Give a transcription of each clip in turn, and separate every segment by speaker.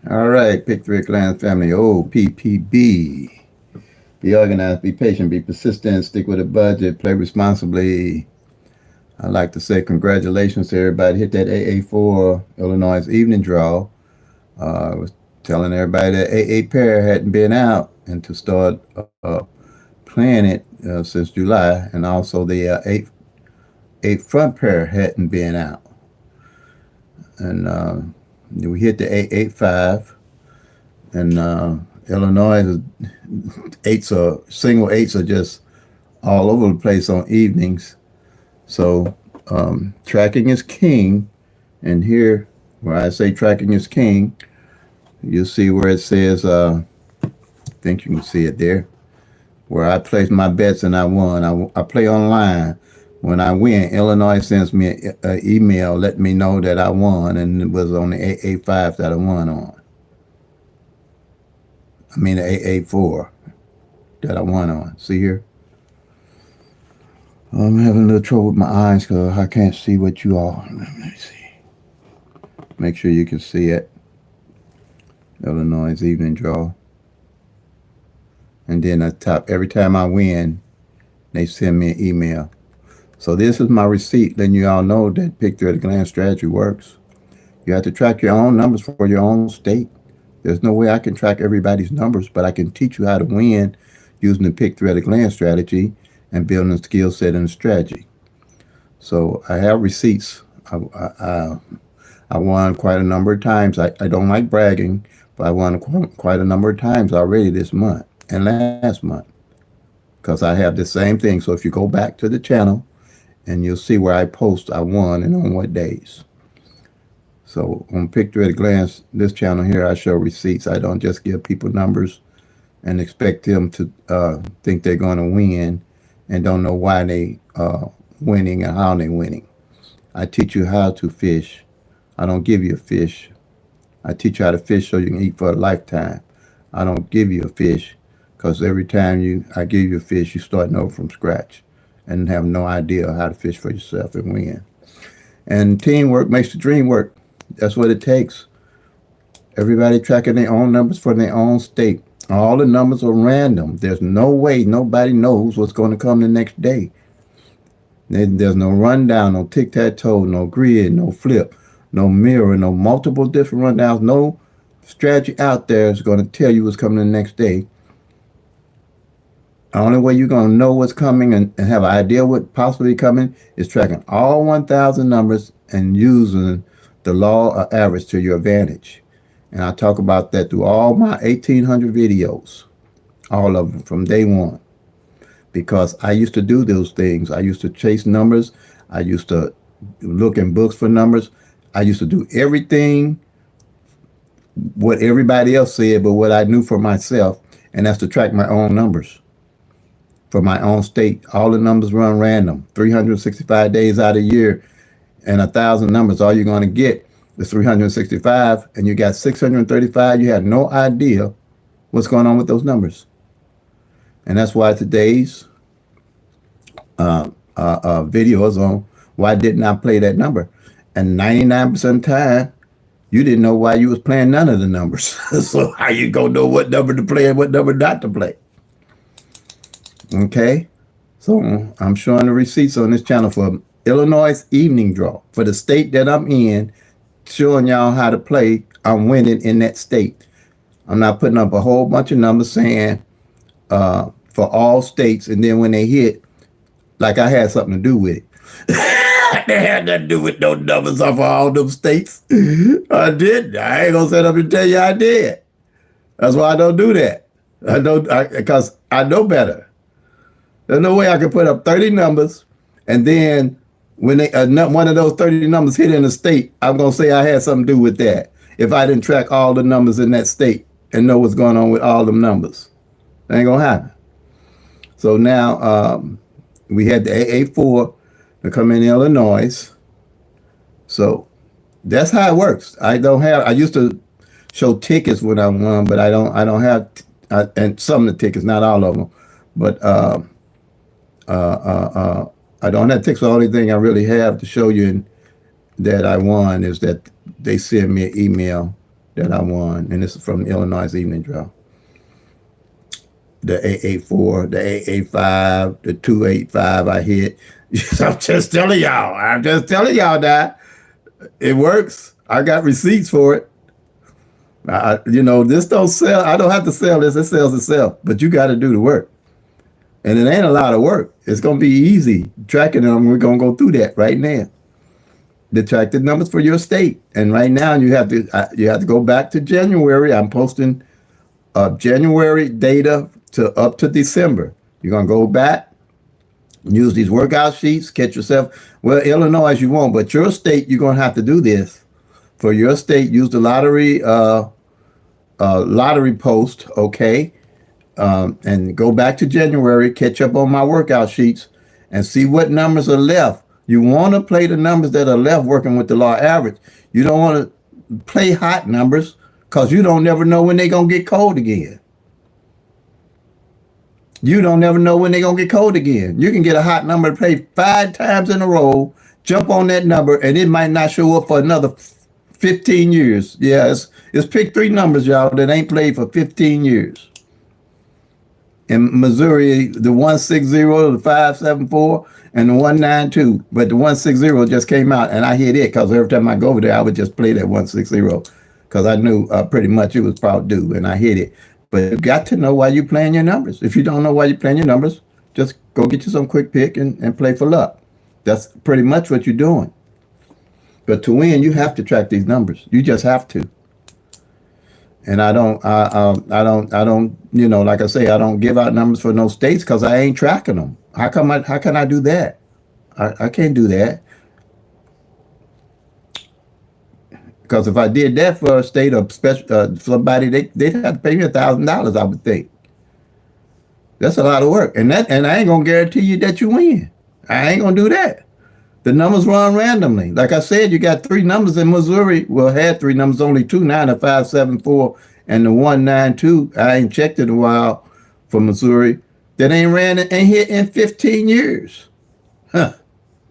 Speaker 1: All right, pick three clans family. OPPB. Be organized, be patient, be persistent, stick with a budget, play responsibly. I'd like to say congratulations to everybody. Hit that AA4 Illinois evening draw. I was telling everybody that AA pair hadn't been out and to start playing it since July, and also the eight front pair hadn't been out. And we hit the 885, and Illinois eights are single eights are just all over the place on evenings. So tracking is king, and here where I say tracking is king, you'll see where it says. I think you can see it there, where I placed my bets and I won. I play online. When I win, Illinois sends me an email letting me know that I won, and it was on the 885 that I won on. I mean the 884 that I won on. See here? I'm having a little trouble with my eyes because I can't see what you all. Let me see. Make sure you can see it. Illinois evening draw. And then at the top, every time I win, they send me an email. So this is my receipt letting you all know that pick three at a glance strategy works. You have to track your own numbers for your own state. There's no way I can track everybody's numbers, but I can teach you how to win using the pick three at a glance strategy and building a skill set and a strategy. So I have receipts. I won quite a number of times. I don't like bragging, but I won quite a number of times already this month and last month because I have the same thing. So if you go back to the channel and you'll see where I post I won and on what days. So on Pick Three at a Glance, this channel here, I show receipts. I don't just give people numbers and expect them to think they're going to win and don't know why they winning and how they winning. I teach you how to fish. I don't give you a fish. I teach you how to fish so you can eat for a lifetime. I don't give you a fish because every time I give you a fish, you start over from scratch and have no idea how to fish for yourself and win. And teamwork makes the dream work. That's what it takes. Everybody tracking their own numbers for their own state. All the numbers are random. There's no way nobody knows what's going to come the next day. There's no rundown, no tic-tac-toe, no grid, no flip, no mirror, no multiple different rundowns, no strategy out there is going to tell you what's coming the next day. The only way you're going to know what's coming and have an idea what possibly coming is tracking all 1,000 numbers and using the law of average to your advantage. And I talk about that through all my 1,800 videos, all of them from day one. Because I used to do those things. I used to chase numbers. I used to look in books for numbers. I used to do everything what everybody else said, but what I knew for myself, and that's to track my own numbers for my own state. All the numbers run random, 365 days out of the year, and 1,000 numbers. All you're going to get is 365, and you got 635. You have no idea what's going on with those numbers. And that's why today's video is on why didn't I play that number. And 99% of the time, you didn't know why you was playing none of the numbers. So how you gonna know what number to play and what number not to play? Okay? So I'm showing the receipts on this channel for Illinois evening draw. For the state that I'm in, showing y'all how to play, I'm winning in that state. I'm not putting up a whole bunch of numbers saying for all states, and then when they hit, like I had something to do with it. They had nothing to do with no numbers off of all them states. I didn't. I ain't gonna sit up and tell you I did. That's why I don't do that. I don't, because I know better. There's no way I can put up 30 numbers, and then when one of those 30 numbers hit in a state, I'm gonna say I had something to do with that. If I didn't track all the numbers in that state and know what's going on with all them numbers, that ain't gonna happen. So now we had the AA4 to come in Illinois. So that's how it works. I used to show tickets when I won, but I don't have, and some of the tickets, not all of them, but I don't have tickets. The only thing I really have to show you that I won is that they send me an email that I won, and this is from Illinois Evening Draw. The 884, the 885, the 285 I hit. I'm just telling y'all. I'm just telling y'all that it works. I got receipts for it. This don't sell. I don't have to sell this. It sells itself. But you got to do the work. And it ain't a lot of work. It's going to be easy tracking them. We're going to go through that right now. To track the numbers for your state. And right now you have to go back to January. I'm posting January data to up to December. You're going to go back, use these workout sheets, catch yourself. Well, Illinois you won't, but your state, you're going to have to do this. For your state, use the lottery post, okay? And go back to January, catch up on my workout sheets, and see what numbers are left. You want to play the numbers that are left working with the law average. You don't want to play hot numbers because you don't never know when they're going to get cold again. You don't never know when they're going to get cold again. You can get a hot number to play 5 times in a row, jump on that number, and it might not show up for another 15 years. Yeah, it's pick 3 numbers, y'all, that ain't played for 15 years. In Missouri, the 160, the 574, and the 192. But the 160 just came out, and I hit it because every time I go over there, I would just play that 160 because I knew pretty much it was probably due, and I hit it. But you got to know why you're playing your numbers. If you don't know why you're playing your numbers, just go get you some quick pick and play for luck. That's pretty much what you're doing. But to win, you have to track these numbers. You just have to. And I don't, like I say, I don't give out numbers for no states because I ain't tracking them. How can I do that? I can't do that. Because if I did that for a state or somebody, they'd have to pay me $1,000, I would think. That's a lot of work. And I ain't going to guarantee you that you win. I ain't going to do that. The numbers run randomly. Like I said, you got 3 numbers in Missouri. Well, had 3 numbers, only 2 9, the 574 and the 192. I ain't checked it in a while for Missouri. That ain't ran and hit in 15 years. Huh.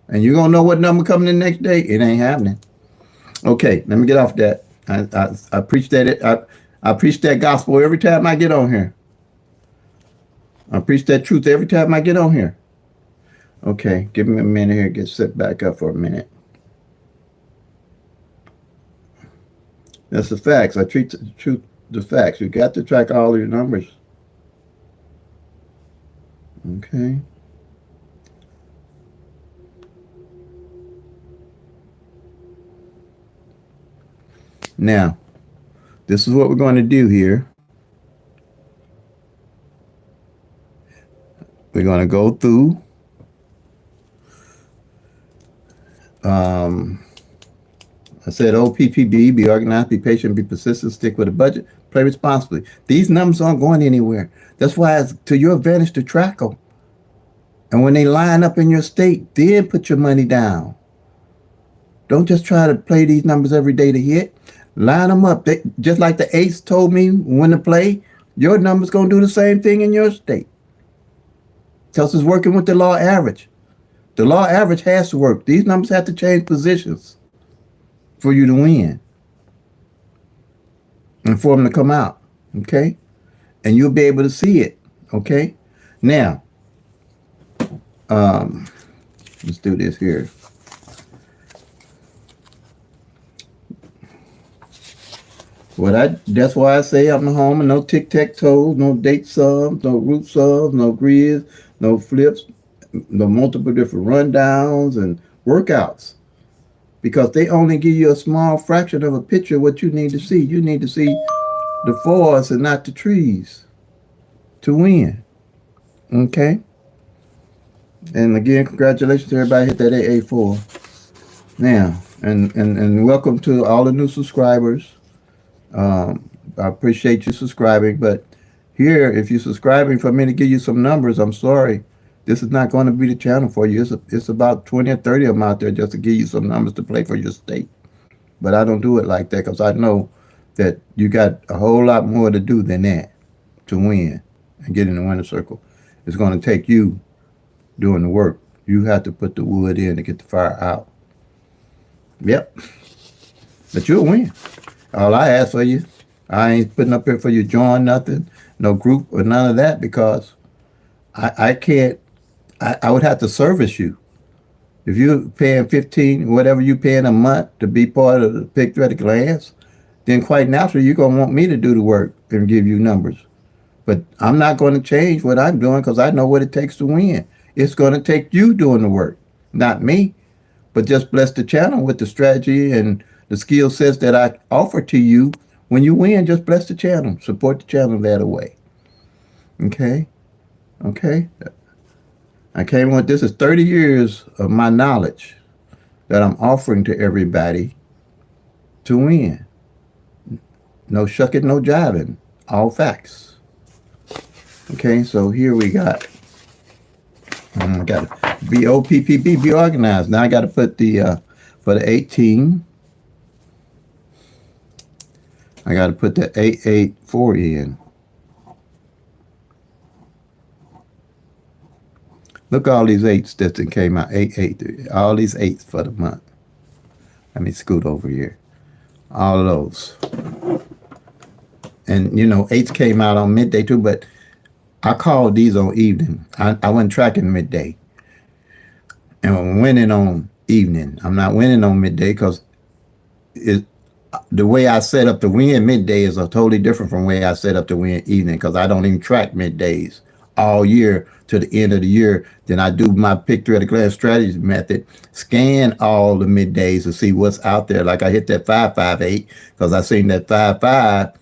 Speaker 1: And you're going to know what number coming the next day? It ain't happening. Okay, let me get off that. I preach that. I preach that gospel every time I get on here. I preach that truth every time I get on here. Okay, give me a minute here. Get set back up for a minute. That's the facts. I treat the truth, the facts. You got to track all your numbers. Okay. Now, this is what we're going to do here. We're going to go through I said OPPB, be organized, be patient, be persistent, stick with a budget, play responsibly. These numbers aren't going anywhere. That's why it's to your advantage to track them. And when they line up in your state, then put your money down. Don't just try to play these numbers every day to hit. Line them up. Just like the ace told me when to play, your number's going to do the same thing in your state. Because it's working with the law average. The law average has to work. These numbers have to change positions for you to win and for them to come out, okay? And you'll be able to see it, okay? Now, let's do this here. That's why I say I'm home and no tic-tac-toe, no date sums, no root sums, no grids, no flips, no multiple different rundowns and workouts. Because they only give you a small fraction of a picture of what you need to see. You need to see the forests and not the trees to win. Okay? And again, congratulations to everybody hit that AA4. Now, and welcome to all the new subscribers. I appreciate you subscribing, but here, if you're subscribing for me to give you some numbers, I'm sorry. This is not going to be the channel for you. It's about 20 or 30 of them out there just to give you some numbers to play for your state. But I don't do it like that because I know that you got a whole lot more to do than that to win and get in the winner's circle. It's going to take you doing the work. You have to put the wood in to get the fire out. Yep. But you'll win. All I ask for you, I ain't putting up here for you to join nothing, no group or none of that, because I can't, I would have to service you. If you're paying 15, whatever you paying a month to be part of the picture at a glance, then quite naturally you're gonna want me to do the work and give you numbers. But I'm not going to change what I'm doing because I know what it takes to win. It's going to take you doing the work, not me. But just bless the channel with the strategy and the skill sets that I offer to you. When you win, just bless the channel. Support the channel that way. Okay? Okay? I came with this is 30 years of my knowledge that I'm offering to everybody to win. No shucking, no jiving. All facts. Okay, so here we got BOPPB, be organized. Now I got to put the for the 18. I got to put the 884 in. Look all these 8s that came out. 883. All these 8s for the month. Let me scoot over here. All of those. And you know, 8s came out on midday too, but I called these on evening. I wasn't tracking midday. And I'm winning on evening. I'm not winning on midday because the way I set up to win midday is a totally different from the way I set up to win evening, because I don't even track middays all year to the end of the year. Then I do my picture at a glance strategy method, scan all the middays to see what's out there. Like I hit that 558 because I seen that 55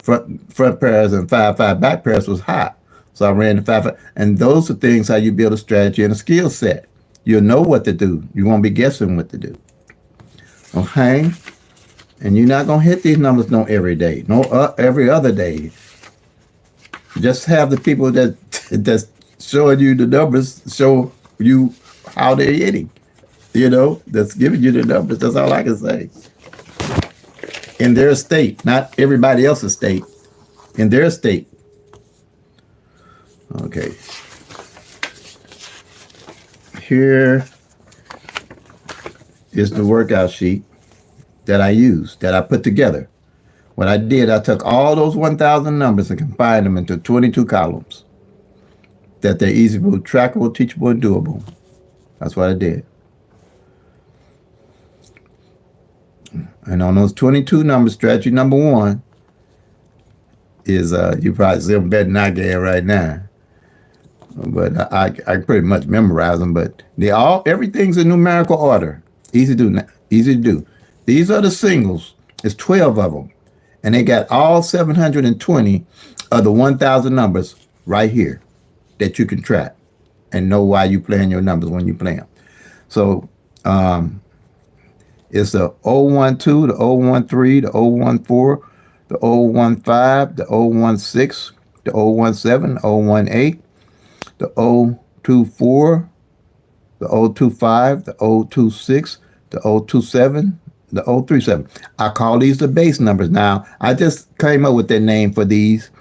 Speaker 1: front pairs and 55 back pairs was hot. So I ran the 55. And those are things how you build a strategy and a skill set. You'll know what to do. You won't be guessing what to do. Okay? And you're not going to hit these numbers no every day, no every other day. Just have the people that's showing you the numbers show you how they're hitting. You know, that's giving you the numbers. That's all I can say. In their state, not everybody else's state. In their state. Okay. Here is the workout sheet that I used, that I put together. What I did, I took all those 1,000 numbers and combined them into 22 columns. That they're easily trackable, teachable, and doable. That's what I did. And on those 22 numbers, strategy number 1 is, you probably see them better than I can right now. But I pretty much memorize them. But everything's in numerical order. Easy to do. These are the singles. It's 12 of them. And they got all 720 of the 1,000 numbers right here that you can track and know why you playing your numbers when you play them. So it's the 012, the 013, the 014, the 015, the 016, the 017, the 018, the 024, the 025, the 026, the 027, the 037. I call these the base numbers. Now, I just came up with that name for these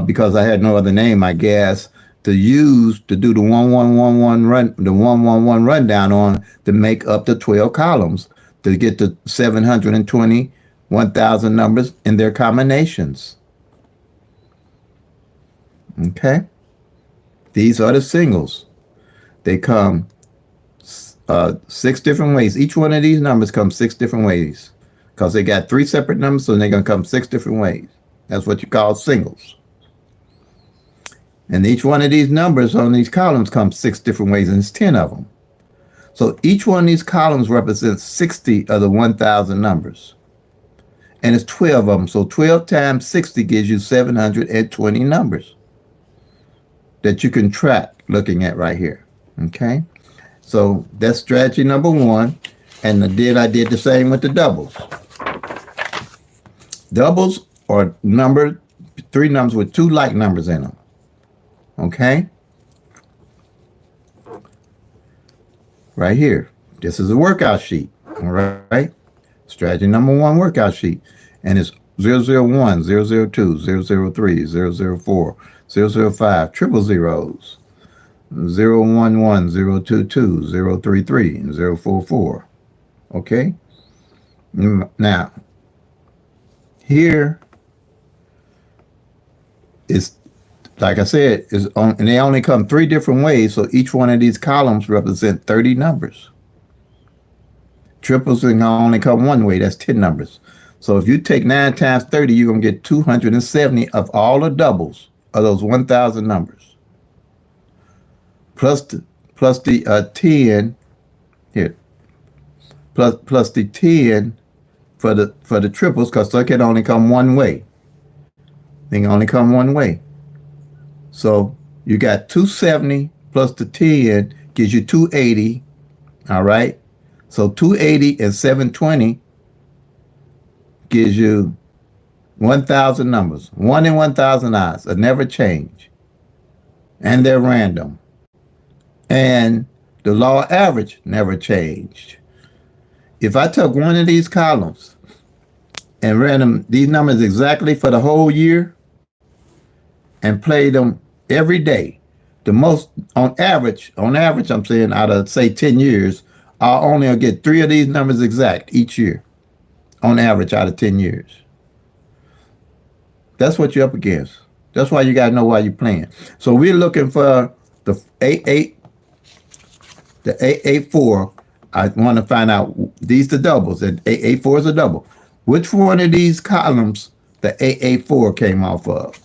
Speaker 1: because I had no other name, I guess, to use to do the 1111 rundown on to make up the 12 columns to get the 720 1,000 numbers in their combinations. Okay? These are the singles. They come 6 different ways. Each one of these numbers comes 6 different ways because they got 3 separate numbers, so they're going to come 6 different ways. That's what you call singles. And each one of these numbers on these columns comes 6 different ways, and it's 10 of them. So each one of these columns represents 60 of the 1,000 numbers. And it's 12 of them. So 12 times 60 gives you 720 numbers that you can track looking at right here. Okay? So that's strategy number 1. And I did the same with the doubles. Doubles are 3 numbers with 2 like numbers in them. Okay? Right here. This is a workout sheet. All right? Strategy number 1 workout sheet. And it's 001, 002, 003, 004, 005, triple zeros. 011, 022, 033, and 044. Okay. Now, here is, like I said, and they only come three different ways. So each one of these columns represent 30 numbers. Triples can only come one way. That's 10 numbers. So if you take 9 times 30, you're going to get 270 of all the doubles of those 1,000 numbers. Plus the 10 here. Plus the 10 for the triples, because they can only come one way. They can only come one way. So you got 270 plus the 10 gives you 280. All right. So 280 and 720 gives you 1,000 numbers. 1 in 1,000 odds. They never change. And they're random. And the law average never changed. If I took one of these columns and ran them, these numbers exactly for the whole year and played them every day, the most, on average, I'm saying out of, say, 10 years, I'll only get 3 of these numbers exact each year, on average out of 10 years. That's what you're up against. That's why you got to know why you're playing. So we're looking for the 884. I want to find out, these the doubles, and 884 is a double. Which one of these columns the 884 came off of?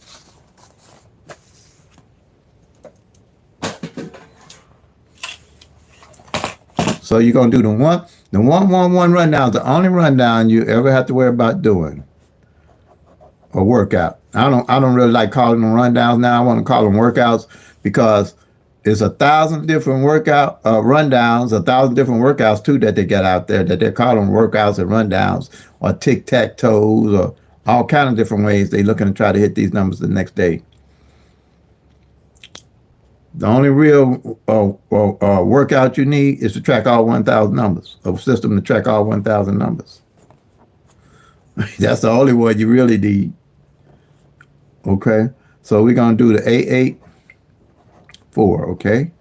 Speaker 1: So you're going to do the 111 rundown is the only rundown you ever have to worry about doing. A workout. I don't really like calling them rundowns now. I want to call them workouts because it's 1,000 different workout rundowns, 1,000 different workouts too that they get out there that they're calling workouts and rundowns or tic-tac-toes or all kind of different ways they're looking to try to hit these numbers the next day. The only real workout you need is to track all 1,000 numbers, a system to track all 1,000 numbers. That's the only one you really need. Okay, so we're going to do the 884, okay?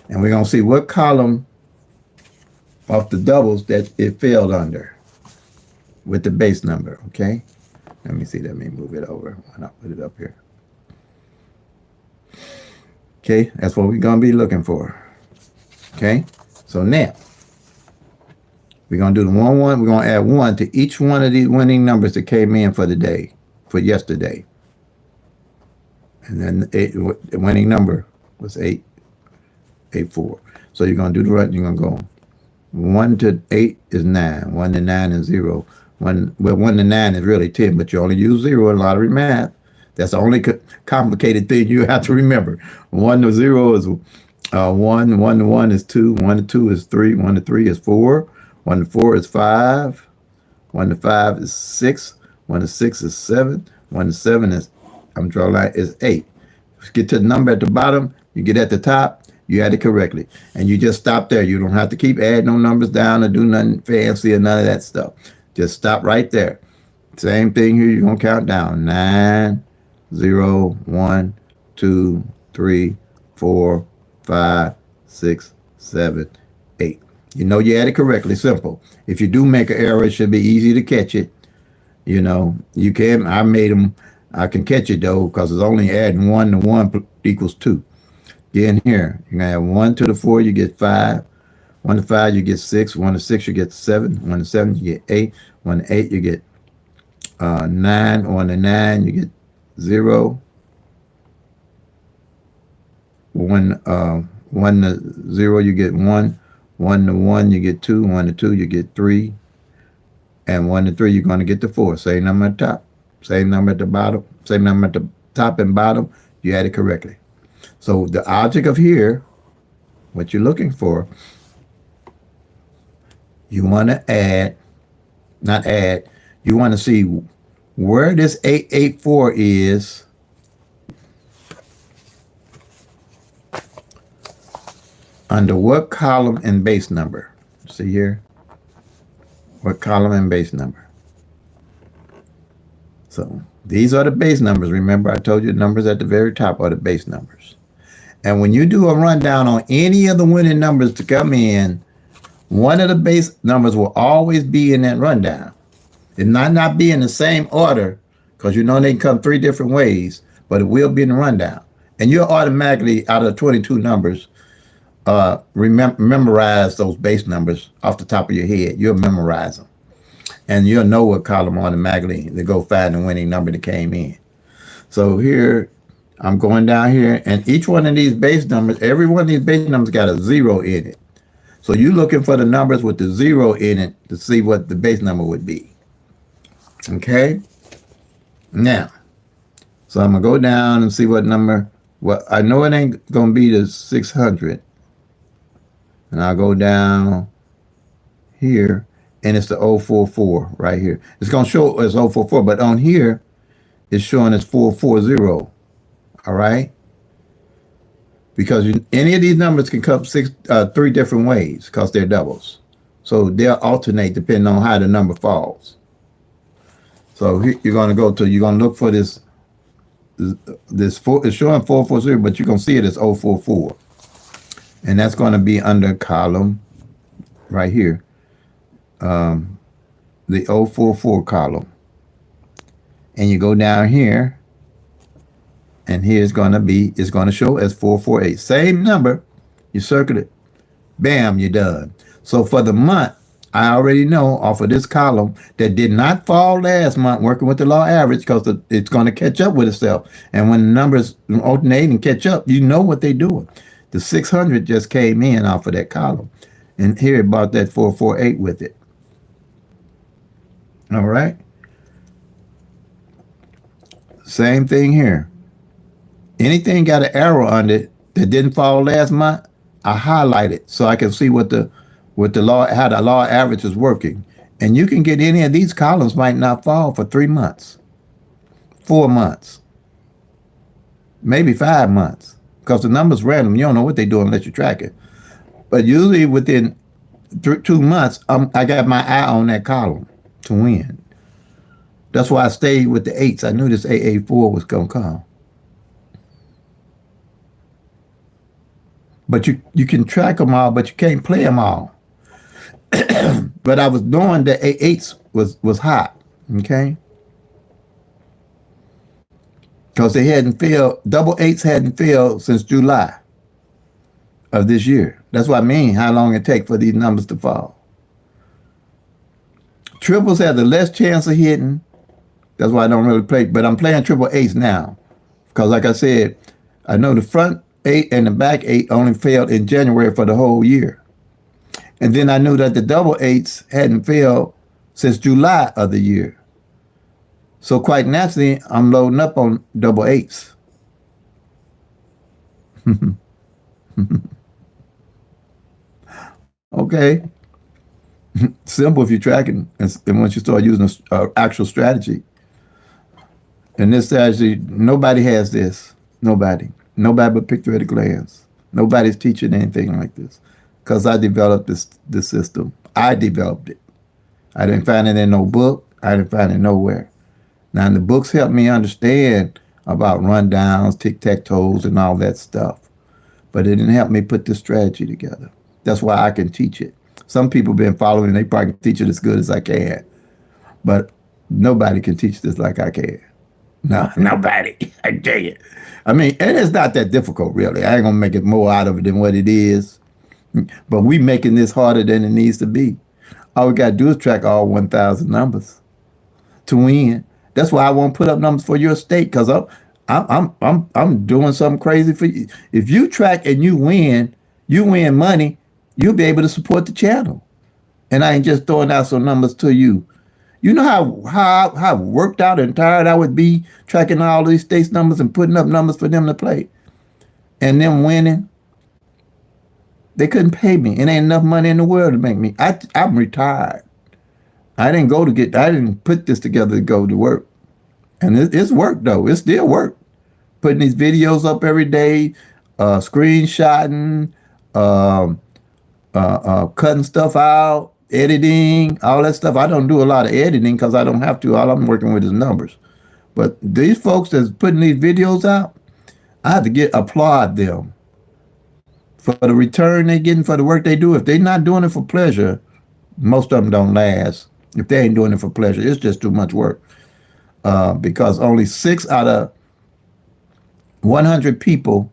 Speaker 1: And we're going to see what column of the doubles that it failed under with the base number, okay? Let me see, let me move it over when I put it up here. Okay, that's what we're going to be looking for. Okay, so now we're going to do the 1, 1. We're going to add 1 to each one of these winning numbers that came in for the day, for yesterday. And then the winning number was 884. So you're going to do the right, you're going to go 1 to 8 is 9, 1 to 9 is 0. 1 to 9 is really 10, but you only use 0 in lottery math. That's the only complicated thing you have to remember. 1 to 0 is 1, 1 to 1 is 2, 1 to 2 is 3, 1 to 3 is 4, 1 to 4 is 5, 1 to 5 is 6, 1 to 6 is 7, 1 to 7 is, I'm drawing line, is 8. Get to the number at the bottom, you get at the top, you add it correctly. And you just stop there. You don't have to keep adding no numbers down or do nothing fancy or none of that stuff. Just stop right there. Same thing here, you're going to count down. 9, 0, 1, 2, 3, 4, 5, 6, 7, 8. You know you added correctly. Simple. If you do make an error, it should be easy to catch it. You know, you can. I can catch it though, because it's only adding 1 to 1 equals 2. Get in here. You're going to add 1 to the 4, you get 5. 1 to 5, you get 6. 1 to 6, you get 7. 1 to 7, you get 8. 1 to 8, you get 9. 1 to 9, you get 0. 1 to 0, you get 1. 1 to 1, you get 2. 1 to 2, you get 3. And 1 to 3, you're going to get the 4. Same number at the top. Same number at the bottom. Same number at the top and bottom. You add it correctly. So the object of here, what you're looking for, you want to you want to see where this 884 is under what column and base number. See here? What column and base number? So these are the base numbers. Remember, I told you the numbers at the very top are the base numbers. And when you do a rundown on any of the winning numbers to come in, one of the base numbers will always be in that rundown. It might not be in the same order, because you know they can come three different ways, but it will be in the rundown. And you'll automatically, out of 22 numbers, memorize those base numbers off the top of your head. You'll memorize them. And you'll know what column automatically to go find the winning number that came in. So here, I'm going down here, and each one of these base numbers, every one of these base numbers got a 0 in it. So you're looking for the numbers with the 0 in it to see what the base number would be. Okay? Now, so I'm going to go down and see what number. Well, I know it ain't going to be the 600. And I'll go down here, and it's the 044 right here. It's going to show as 044, but on here, it's showing as 440. All right? Because any of these numbers can come three different ways because they're doubles. So they'll alternate depending on how the number falls. So here you're going to look for this four, it's showing 440, but you're going to see it as 044. And that's going to be under column right here. The 044 column. And you go down here, and here's it's going to show as 448. Same number, you circle it, bam, you're done. So for the month, I already know off of this column that did not fall last month working with the law average, because it's going to catch up with itself. And when the numbers alternate and catch up, you know what they're doing. The 600 just came in off of that column. And here it brought that 448 with it. All right. Same thing here. Anything got an arrow under it that didn't fall last month, I highlight it so I can see how the law average is working. And you can get any of these columns might not fall for 3 months, 4 months, maybe 5 months, because the number's random. You don't know what they do unless you track it. But usually within 2 months, I got my eye on that column to win. That's why I stayed with the 8s. I knew this AA4 was going to come. But you can track them all, but you can't play them all. But I was knowing that A8s was hot, okay? Because they hadn't failed, double 8s hadn't failed since July of this year. That's what I mean, how long it takes for these numbers to fall. Triples have the less chance of hitting. That's why I don't really play, but I'm playing triple 8s now. Because like I said, I know the front 8 and the back 8 only failed in January for the whole year. And then I knew that the double 8s hadn't failed since July of the year. So quite naturally, I'm loading up on double 8s. Okay. Simple if you're tracking. And once you start using an actual strategy. And this strategy, nobody has this. Nobody but Picture at a Glance. Nobody's teaching anything like this. Because I developed this system. I developed it. I didn't find it in no book. I didn't find it nowhere. Now, the books helped me understand about rundowns, tic-tac-toes, and all that stuff. But it didn't help me put this strategy together. That's why I can teach it. Some people been following, and they probably can teach it as good as I can. But nobody can teach this like I can. No, nobody. I tell you. I mean, and it's not that difficult, really. I ain't going to make it more out of it than what it is. But we making this harder than it needs to be. All we got to do is track all 1,000 numbers to win. That's why I won't put up numbers for your state, because I'm doing something crazy for you. If you track and you win money, you'll be able to support the channel. And I ain't just throwing out some numbers to you. You know how worked out and tired I would be tracking all these states' numbers and putting up numbers for them to play. And them winning. They couldn't pay me. It ain't enough money in the world to make me. I'm retired. I didn't put this together to go to work. And it's work though. It's still work. Putting these videos up every day, screenshotting, cutting stuff out, editing, all that stuff. I don't do a lot of editing because I don't have to. All I'm working with is numbers. But these folks that's putting these videos out, I have to applaud them for the return they're getting for the work they do. If they're not doing it for pleasure, most of them don't last. If they ain't doing it for pleasure, it's just too much work. Because only 6 out of 100 people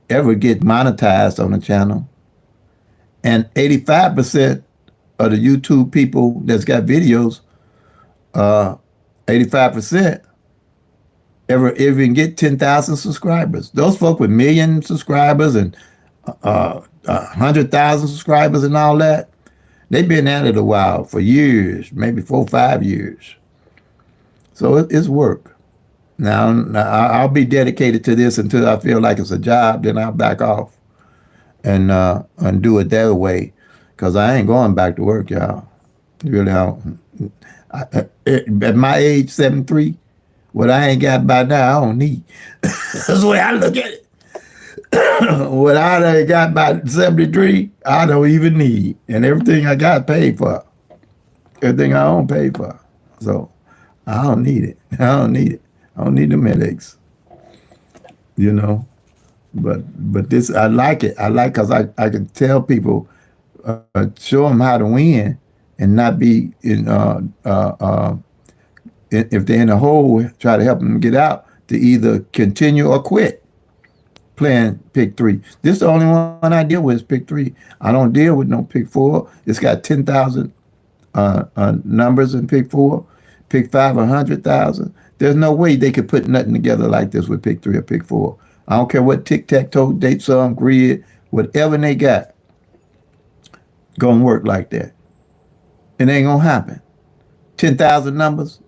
Speaker 1: ever get monetized on the channel. And 85% of the YouTube people that's got videos, 85% ever even get 10,000 subscribers. Those folk with million subscribers and 100,000 subscribers and all that, they've been at it a while, for years, maybe 4 or 5 years. So it's work. Now I'll be dedicated to this until I feel like it's a job. Then I'll back off and do it that way, because I ain't going back to work, y'all. Really, at my age, 73, what I ain't got by now, I don't need. That's the way I look at it. What I done got by 73, I don't even need. And everything I got paid for. Everything I own paid for. So I don't need it. I don't need it. I don't need them headaches. You know? But this, I like it. I like, because I can tell people, show them how to win and not be in, if they're in a hole, try to help them get out, to either continue or quit playing pick 3. This is the only one I deal with is pick 3. I don't deal with no pick 4. It's got 10,000 numbers in pick 4. Pick 5, 100,000. There's no way they could put nothing together like this with pick 3 or pick 4. I don't care what tic-tac-toe, date sum, grid, whatever they got, gonna work like that. It ain't gonna happen. 10,000 numbers,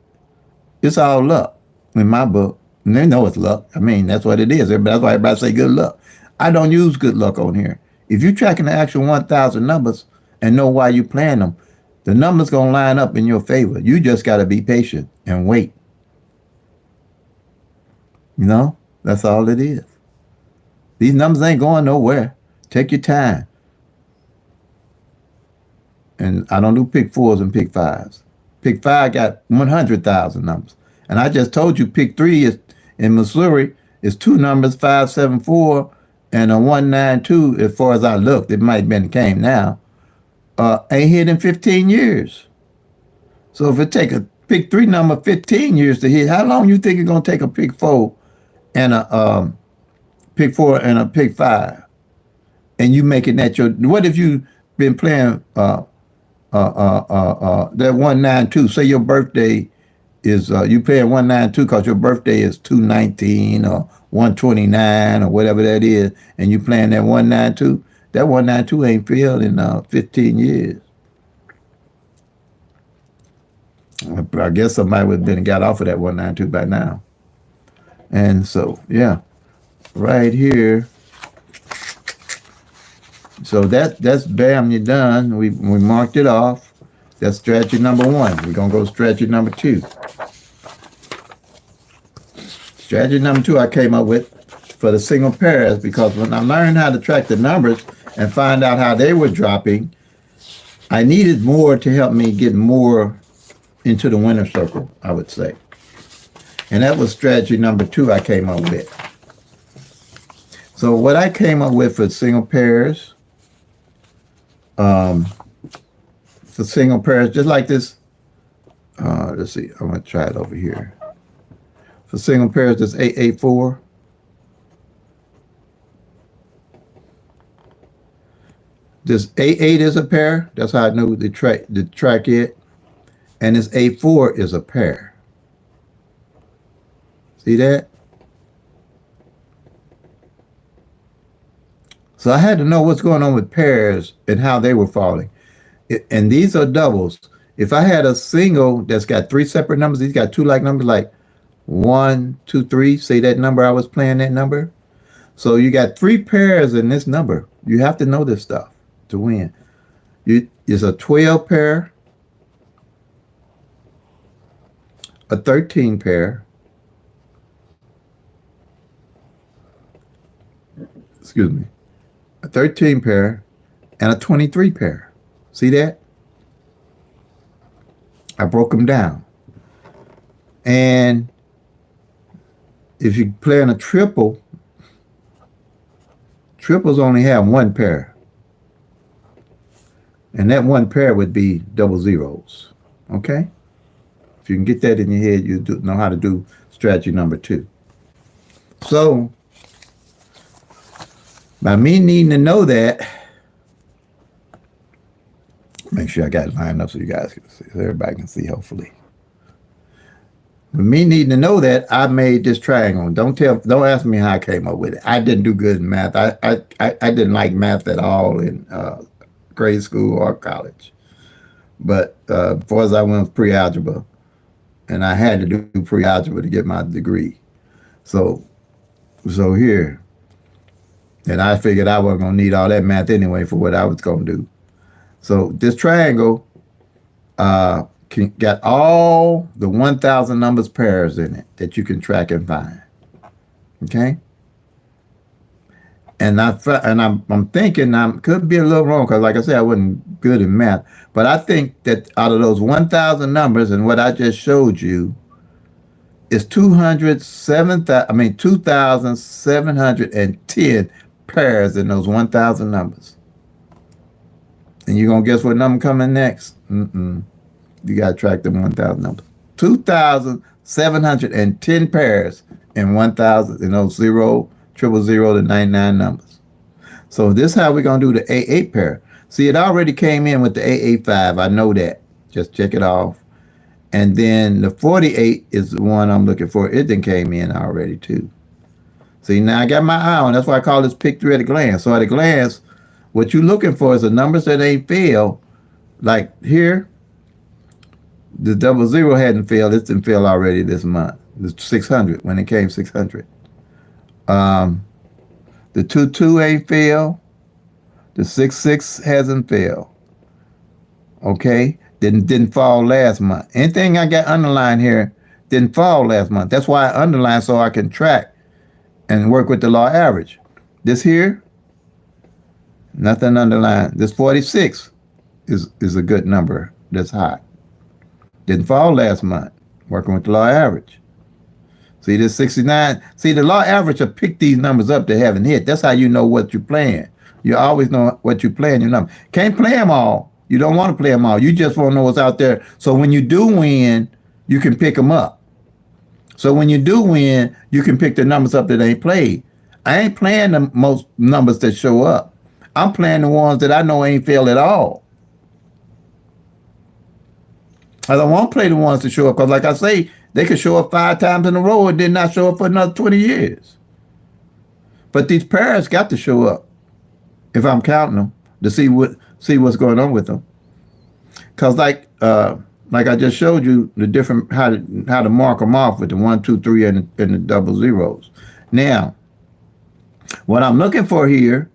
Speaker 1: it's all luck in my book. And they know it's luck. I mean, that's what it is. That's why everybody say good luck. I don't use good luck on here. If you're tracking the actual 1,000 numbers and know why you playing them, the numbers gonna line up in your favor. You just gotta be patient and wait. You know, that's all it is. These numbers ain't going nowhere. Take your time. And I don't do pick 4s and pick 5s. Pick 5 got 100,000 numbers. And I just told you pick 3 is in Missouri is 2 numbers, 574 and a 192. As far as I looked, it might have been came now. Ain't hit in 15 years. So if it take a pick 3 number 15 years to hit, how long you think it's gonna take a pick 4 and a pick 4 and a pick 5? And you making that your, what if you been playing that 192? Say your birthday is you playing 192 because your birthday is 219 or 129 or whatever that is, and you playing that 192. That 192 ain't failed in 15 years. I guess somebody would have been got off of that 192 by now. And so, yeah, right here. So that's bam, you're done. We marked it off. That's strategy number 1. We're gonna go strategy number 2. Strategy number 2 I came up with for the single pairs, because when I learned how to track the numbers and find out how they were dropping, I needed more to help me get more into the winner circle, I would say. And that was strategy number 2 I came up with. So what I came up with for single pairs, just like this, let's see, I'm going to try it over here. For single pairs, this 884. This 88 is a pair. That's how I knew to track it. And this 84 is a pair. See that? So I had to know what's going on with pairs and how they were falling. And these are doubles. If I had a single that's got 3 separate numbers, these got 2 like numbers, like 1, 2, 3. Say that number, I was playing that number. So you got 3 pairs in this number. You have to know this stuff to win. It's a 12 pair, a 13 pair, excuse me, a 13 pair, and a 23 pair. See that? I broke them down. And if you're playing a triple Triples only have one pair, and that one pair would be double zeros. Okay? If you can get that in your head, you know how to do strategy number 2. So, by me needing to know that, make sure I got it lined up so you guys can see, so everybody can see, hopefully. With me needing to know that, I made this triangle. Don't ask me how I came up with it. I didn't do good in math. I didn't like math at all in grade school or college. But as far as I went was pre-algebra, and I had to do pre-algebra to get my degree. So here, and I figured I wasn't gonna need all that math anyway for what I was gonna do. So this triangle got all the 1,000 numbers pairs in it that you can track and find. Okay. And I'm thinking I could be a little wrong because, like I said, I wasn't good in math. But I think that out of those 1,000 numbers and what I just showed you is 2,710 pairs in those 1,000 numbers. And you're gonna guess what number coming next? You gotta track them 1,000 numbers. 2,710 pairs in 1,000 in those 0, 000 to 99 numbers. So this is how we're gonna do the A8 pair. See, it already came in with the A85. I know that. Just check it off. And then the 48 is the one I'm looking for. It then came in already too. See, now I got my eye on. That's why I call this pick through at a glance. So at a glance, what you're looking for is the numbers that ain't failed. Like here, the 00 hadn't failed. It didn't fail already this month. The 600 when it came 600. The 22 ain't failed. The 66 hasn't failed. Okay, didn't fall last month. Anything I got underlined here didn't fall last month. That's why I underlined so I can track and work with the law average. This here, nothing underlined. This 46 is a good number. That's high. Didn't fall last month. Working with the law average. See this 69. See, the law average will pick these numbers up that haven't hit. That's how you know what you're playing. You always know what you're playing. Your number. Can't play them all. You don't want to play them all. You just want to know what's out there. So when you do win, you can pick them up. So when you do win, you can pick the numbers up that ain't played. I ain't playing the most numbers that show up. I'm playing the ones that I know ain't failed at all. I don't want to play the ones that show up because, like I say, they could show up 5 times in a row and then not show up for another 20 years. But these pairs got to show up if I'm counting them to see what's going on with them. Because like I just showed you the different how to mark them off with the 1, 2, 3 and the double zeros. Now, what I'm looking for here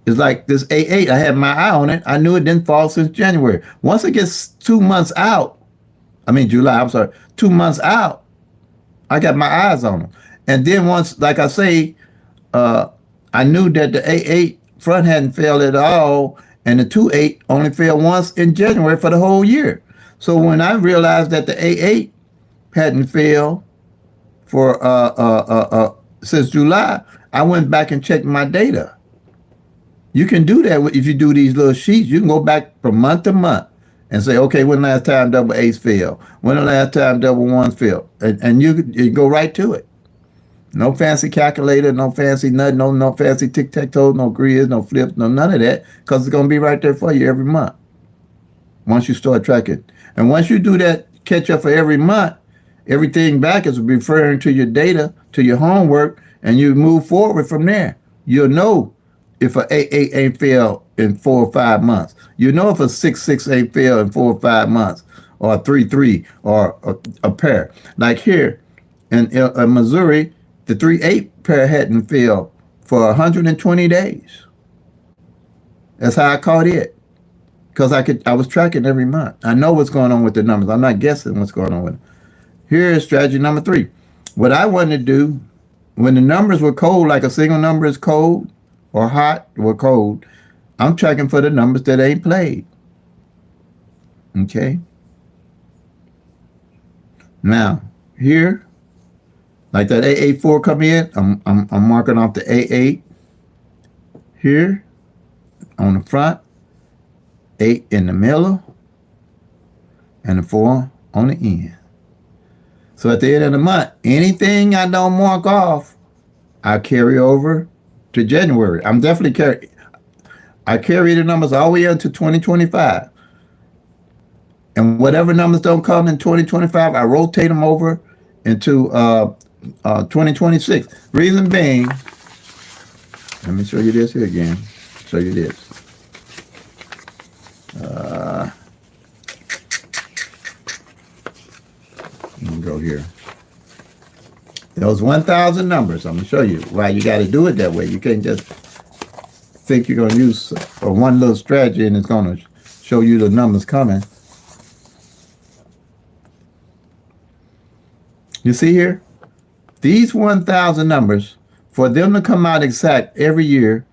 Speaker 1: is like this A8. I had my eye on it. I knew it didn't fall since January. Once it gets 2 months out, July, I'm sorry, 2 months out, I got my eyes on them. And then once, like I say, I knew that the A8 front hadn't failed at all, and the 2.8 only failed once in January for the whole year. So when I realized that the A8 hadn't failed for since July, I went back and checked my data. You can do that if you do these little sheets. You can go back from month to month and say, okay, when the last time double A's failed? When the last time double ones failed? And you go right to it. No fancy calculator, no fancy nothing, no fancy tic-tac-toe, no grids, no flips, no none of that, because it's going to be right there for you every month once you start tracking. And once you do that catch up for every month, everything back is referring to your data, to your homework, and you move forward from there. You'll know if a 8 ain't failed in 4 or 5 months. You know if a 6 ain't failed in 4 or 5 months, or a 3 or a pair. Like here in Missouri, the 3-8 pair hadn't failed for 120 days. That's how I caught it. Because I was tracking every month. I know what's going on with the numbers. I'm not guessing what's going on with them. Here's strategy number 3. What I wanted to do, when the numbers were cold, like a single number is cold or hot or cold, I'm tracking for the numbers that ain't played. Okay. Now, here, like that A84 come in, I'm marking off the A8. here on the front, 8 in the middle, and the 4 on the end. So at the end of the month, anything I don't mark off, I carry over to January. I carry the numbers all the way into 2025. And whatever numbers don't come in 2025, I rotate them over into 2026. Reason being, let me show you this here again. Show you this. Let me go here. Those 1,000 numbers. I'm going to show you why you got to do it that way. You can't just think you're going to use one little strategy and it's going to show you the numbers coming. You see here? These 1,000 numbers, for them to come out exact every year,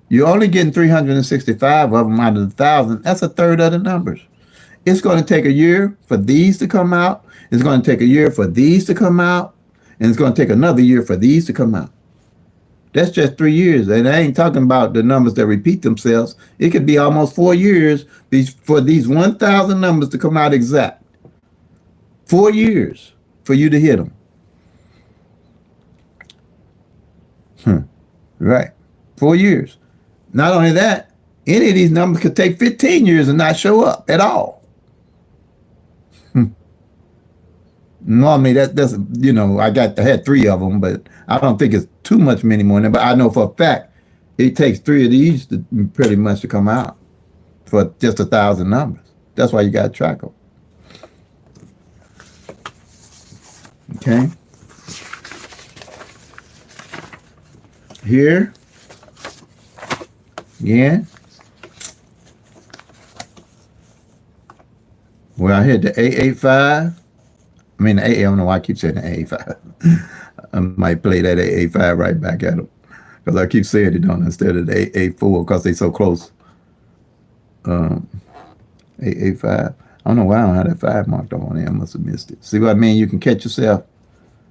Speaker 1: you're only getting 365 of them out of 1,000. That's a third of the numbers. It's going to take a year for these to come out. It's going to take a year for these to come out. And it's going to take another year for these to come out. That's just 3 years. And I ain't talking about the numbers that repeat themselves. It could be almost 4 years for these 1,000 numbers to come out exact. 4 years for you to hit them. Right. 4 years. Not only that, any of these numbers could take 15 years and not show up at all. Normally, that's I had 3 of them, but I don't think it's too much many more than that. But I know for a fact it takes 3 of these to pretty much to come out for just 1,000 numbers. That's why you got to track them. Okay. Here. Again. Well, I hit the A85. I mean, I don't know why I keep saying the A85. I might play that A85 right back at them. Because I keep saying it instead of the A4 because they're so close. A85. I don't know why I don't have that 5 marked on there. I must have missed it. See what I mean? You can catch yourself.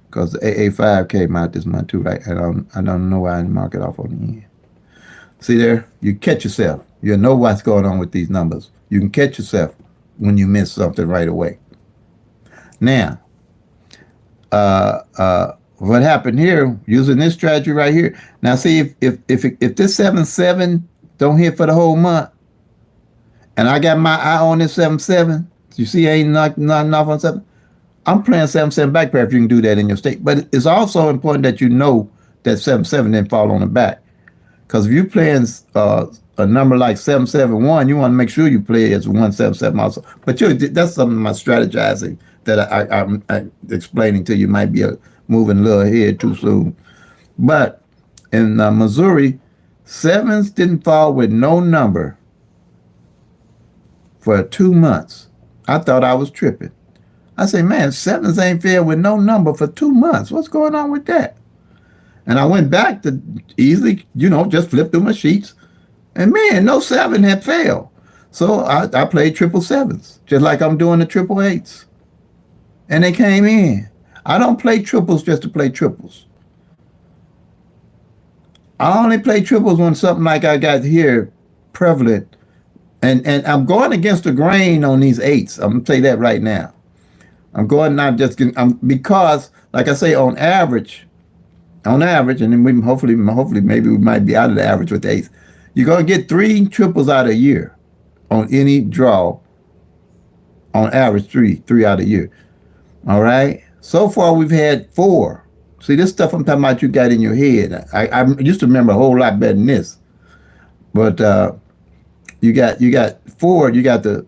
Speaker 1: Because the AA5 came out this month too, right? I don't know why I didn't mark it off on the end. See there? You catch yourself. You know what's going on with these numbers. You can catch yourself when you miss something right away. Now, what happened here, using this strategy right here. Now see, if this 7-7 don't hit for the whole month, and I got my eye on this 7-7, you see I ain't knocking off on 7, I'm playing 7-7 back pair if you can do that in your state. But it's also important that you know that 7-7 didn't fall on the back. Because if you're playing a number like 7-7-1, you want to make sure you play as 1-7-7 also. But that's some of my strategizing that I'm explaining to you. Might be moving a little ahead too soon. But in Missouri, 7s didn't fall with no number for 2 months. I thought I was tripping. I say, man, 7s ain't fair with no number for 2 months. What's going on with that? And I went back to easily, just flip through my sheets. And man, no 7 had failed. So I played 777s, just like I'm doing the 888s. And they came in. I don't play triples just to play triples. I only play triples when something like I got here prevalent. And I'm going against the grain on these 8s. I'm going to tell you that right now. I'm going not just because, like I say, on average, and then we hopefully maybe we might be out of the average with the 8s. You're going to get 3 triples out a year on any draw. On average, three out a year. All right. So far, we've had 4. See, this stuff I'm talking about you got in your head. I used to remember a whole lot better than this. But you got 4. You got the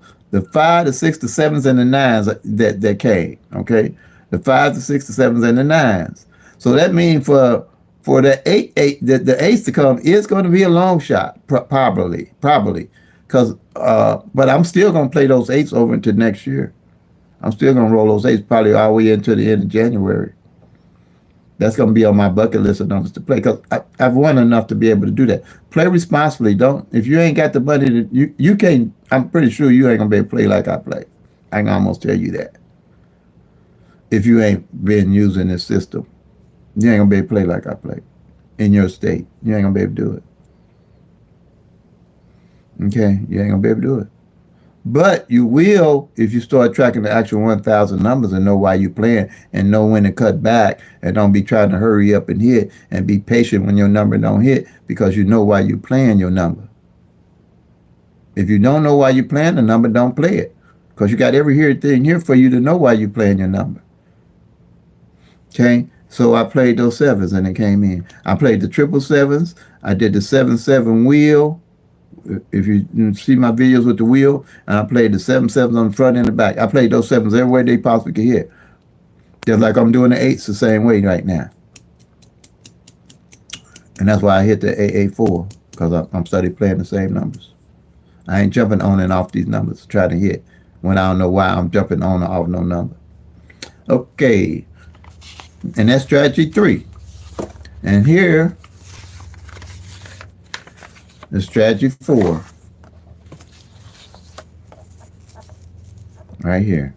Speaker 1: 5, the 6, the 7s, and the 9s that came. Okay, the 5s, the 6, the 7s, and the 9s. So that means for the 8, the 8s to come, it's going to be a long shot, probably. Because but I'm still going to play those 8s over into next year. I'm still going to roll those 8s probably all the way into the end of January. That's going to be on my bucket list of numbers to play because I've won enough to be able to do that. Play responsibly. If you ain't got the money, you can't, I'm pretty sure you ain't going to be able to play like I play. I can almost tell you that. If you ain't been using this system, you ain't going to be able to play like I play in your state. You ain't going to be able to do it. Okay, you ain't gonna be able to do it. But you will if you start tracking the actual 1,000 numbers and know why you playing and know when to cut back and don't be trying to hurry up and hit and be patient when your number don't hit because you know why you playing your number. If you don't know why you playing the number, don't play it because you got everything here for you to know why you playing your number. Okay, so I played those sevens and it came in. I played the triple sevens. I did the 7-7 wheel. If you see my videos with the wheel, and I played the 7-7s on the front and the back. I played those sevens every way they possibly could hit. Just like I'm doing the eights the same way right now. And that's why I hit the 884, because I'm studying playing the same numbers. I ain't jumping on and off these numbers trying to hit when I don't know why I'm jumping on or off no number. Okay. And that's strategy 3. And here is strategy 4. Right here.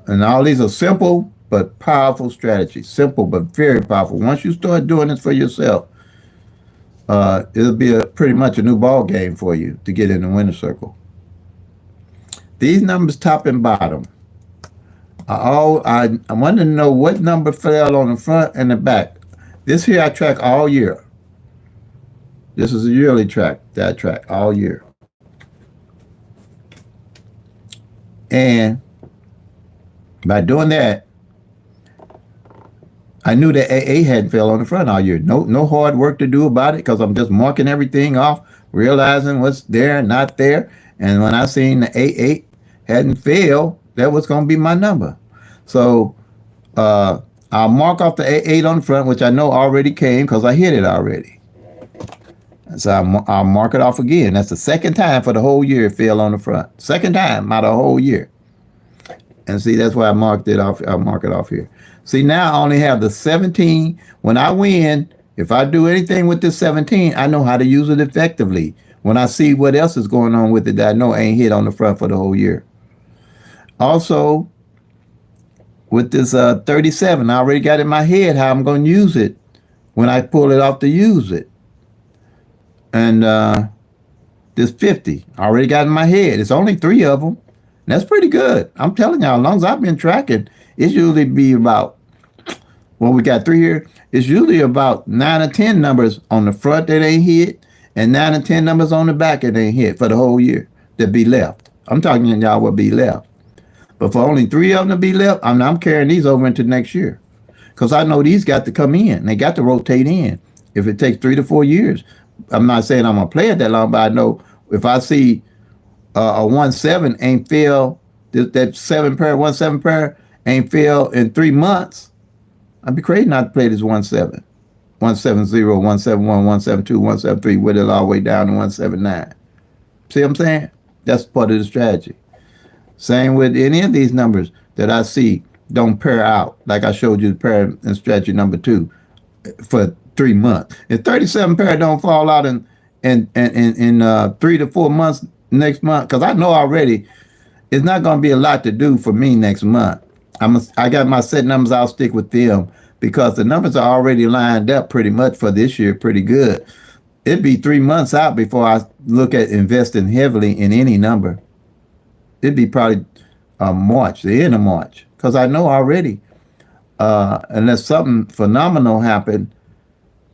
Speaker 1: And all these are simple but powerful strategies. Simple but very powerful. Once you start doing this for yourself, it'll be pretty much a new ball game for you to get in the winner circle. These numbers top and bottom. I wanted to know what number fell on the front and the back. This here I track all year. This is a yearly track that I track all year. And by doing that, I knew that AA hadn't fell on the front all year. No hard work to do about it because I'm just marking everything off, realizing what's there and not there. And when I seen the A8 hadn't failed, that was going to be my number. So I'll mark off the A8 on the front, which I know already came because I hit it already. So I'll mark it off again. That's the second time for the whole year it fell on the front. Second time out of the whole year. And see, that's why I marked it off. I'll mark it off here. See, now I only have the 17. When I win, if I do anything with this 17, I know how to use it effectively. When I see what else is going on with it that I know ain't hit on the front for the whole year. Also, with this 37, I already got in my head how I'm going to use it when I pull it off to use it. And this 50, I already got in my head. It's only 3 of them. And that's pretty good. I'm telling y'all, as long as I've been tracking, it's usually be about, well, we got 3 here. It's usually about 9 or 10 numbers on the front that ain't hit and 9 or 10 numbers on the back that ain't hit for the whole year that be left. I'm talking to y'all what be left. But for only 3 of them to be left, I'm carrying these over into next year. Because I know these got to come in. They got to rotate in if it takes 3 to 4 years. I'm not saying I'm going to play it that long, but I know if I see a 1-7 ain't fail, that 7 pair, 1-7 pair ain't fail in 3 months, I'd be crazy not to play this 1-7. 170, 171, 172, 173, with it all the way down to 179. See what I'm saying? That's part of the strategy. Same with any of these numbers that I see don't pair out, like I showed you the pair in strategy number 2 for 3 months. If 37 pair don't fall out in 3 to 4 months next month, because I know already it's not going to be a lot to do for me next month. I got my set numbers. I'll stick with them because the numbers are already lined up pretty much for this year pretty good. It'd be 3 months out before I look at investing heavily in any number. It'd be probably March, the end of March, because I know already unless something phenomenal happened,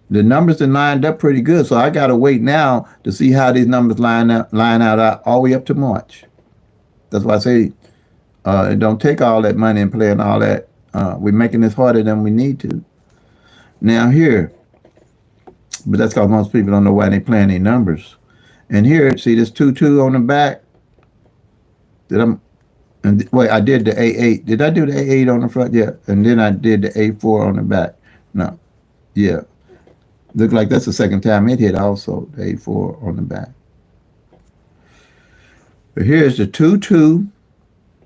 Speaker 1: the numbers are lined up pretty good. So I got to wait now to see how these numbers line out all the way up to March. That's why I say it don't take all that money and playing all that. We're making this harder than we need to. Now here, but that's because most people don't know why they playing these numbers. And here, see this 2-2 on the back? Wait, I did the A8. Did I do the A8 on the front? Yeah. And then I did the A4 on the back. No. Yeah. Look like that's the second time it hit also, the A4 on the back. But here's the 2-2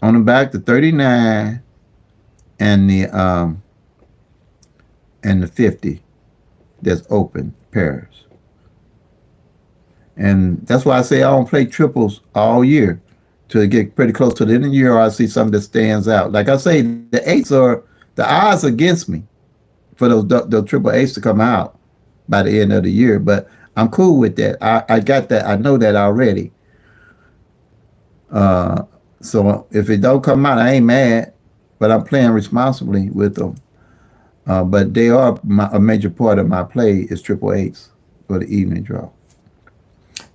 Speaker 1: on the back, the 39, and the 50 that's open pairs. And that's why I say I don't play triples all year till it get pretty close to the end of the year, or I see something that stands out. Like I say, the 8s are the odds against me for those triple 8s to come out by the end of the year. But I'm cool with that. I got that. I know that already. Uh, so if it don't come out, I ain't mad. But I'm playing responsibly with them. But they are a major part of my play is triple eights for the evening draw,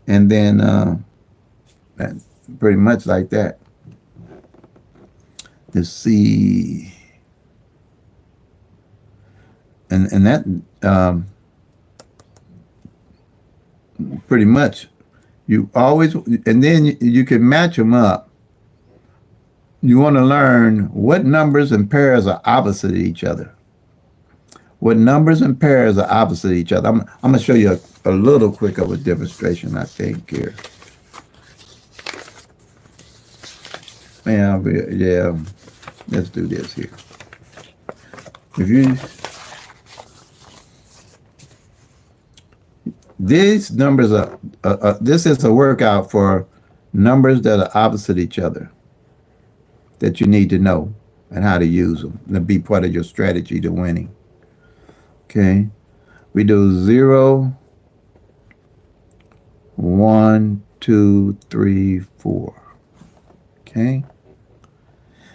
Speaker 1: and then pretty much like that. Let's see, and that pretty much you always, and then you can match them up. You want to learn what numbers and pairs are opposite of each other. What numbers and pairs are opposite of each other. I'm going to show you a little quick of a demonstration, I think, here. Yeah, let's do this here. If you, these numbers are, this is a workout for numbers that are opposite each other that you need to know and how to use them to be part of your strategy to winning. Okay, we do 0, 1, 2, 3, 4. Okay,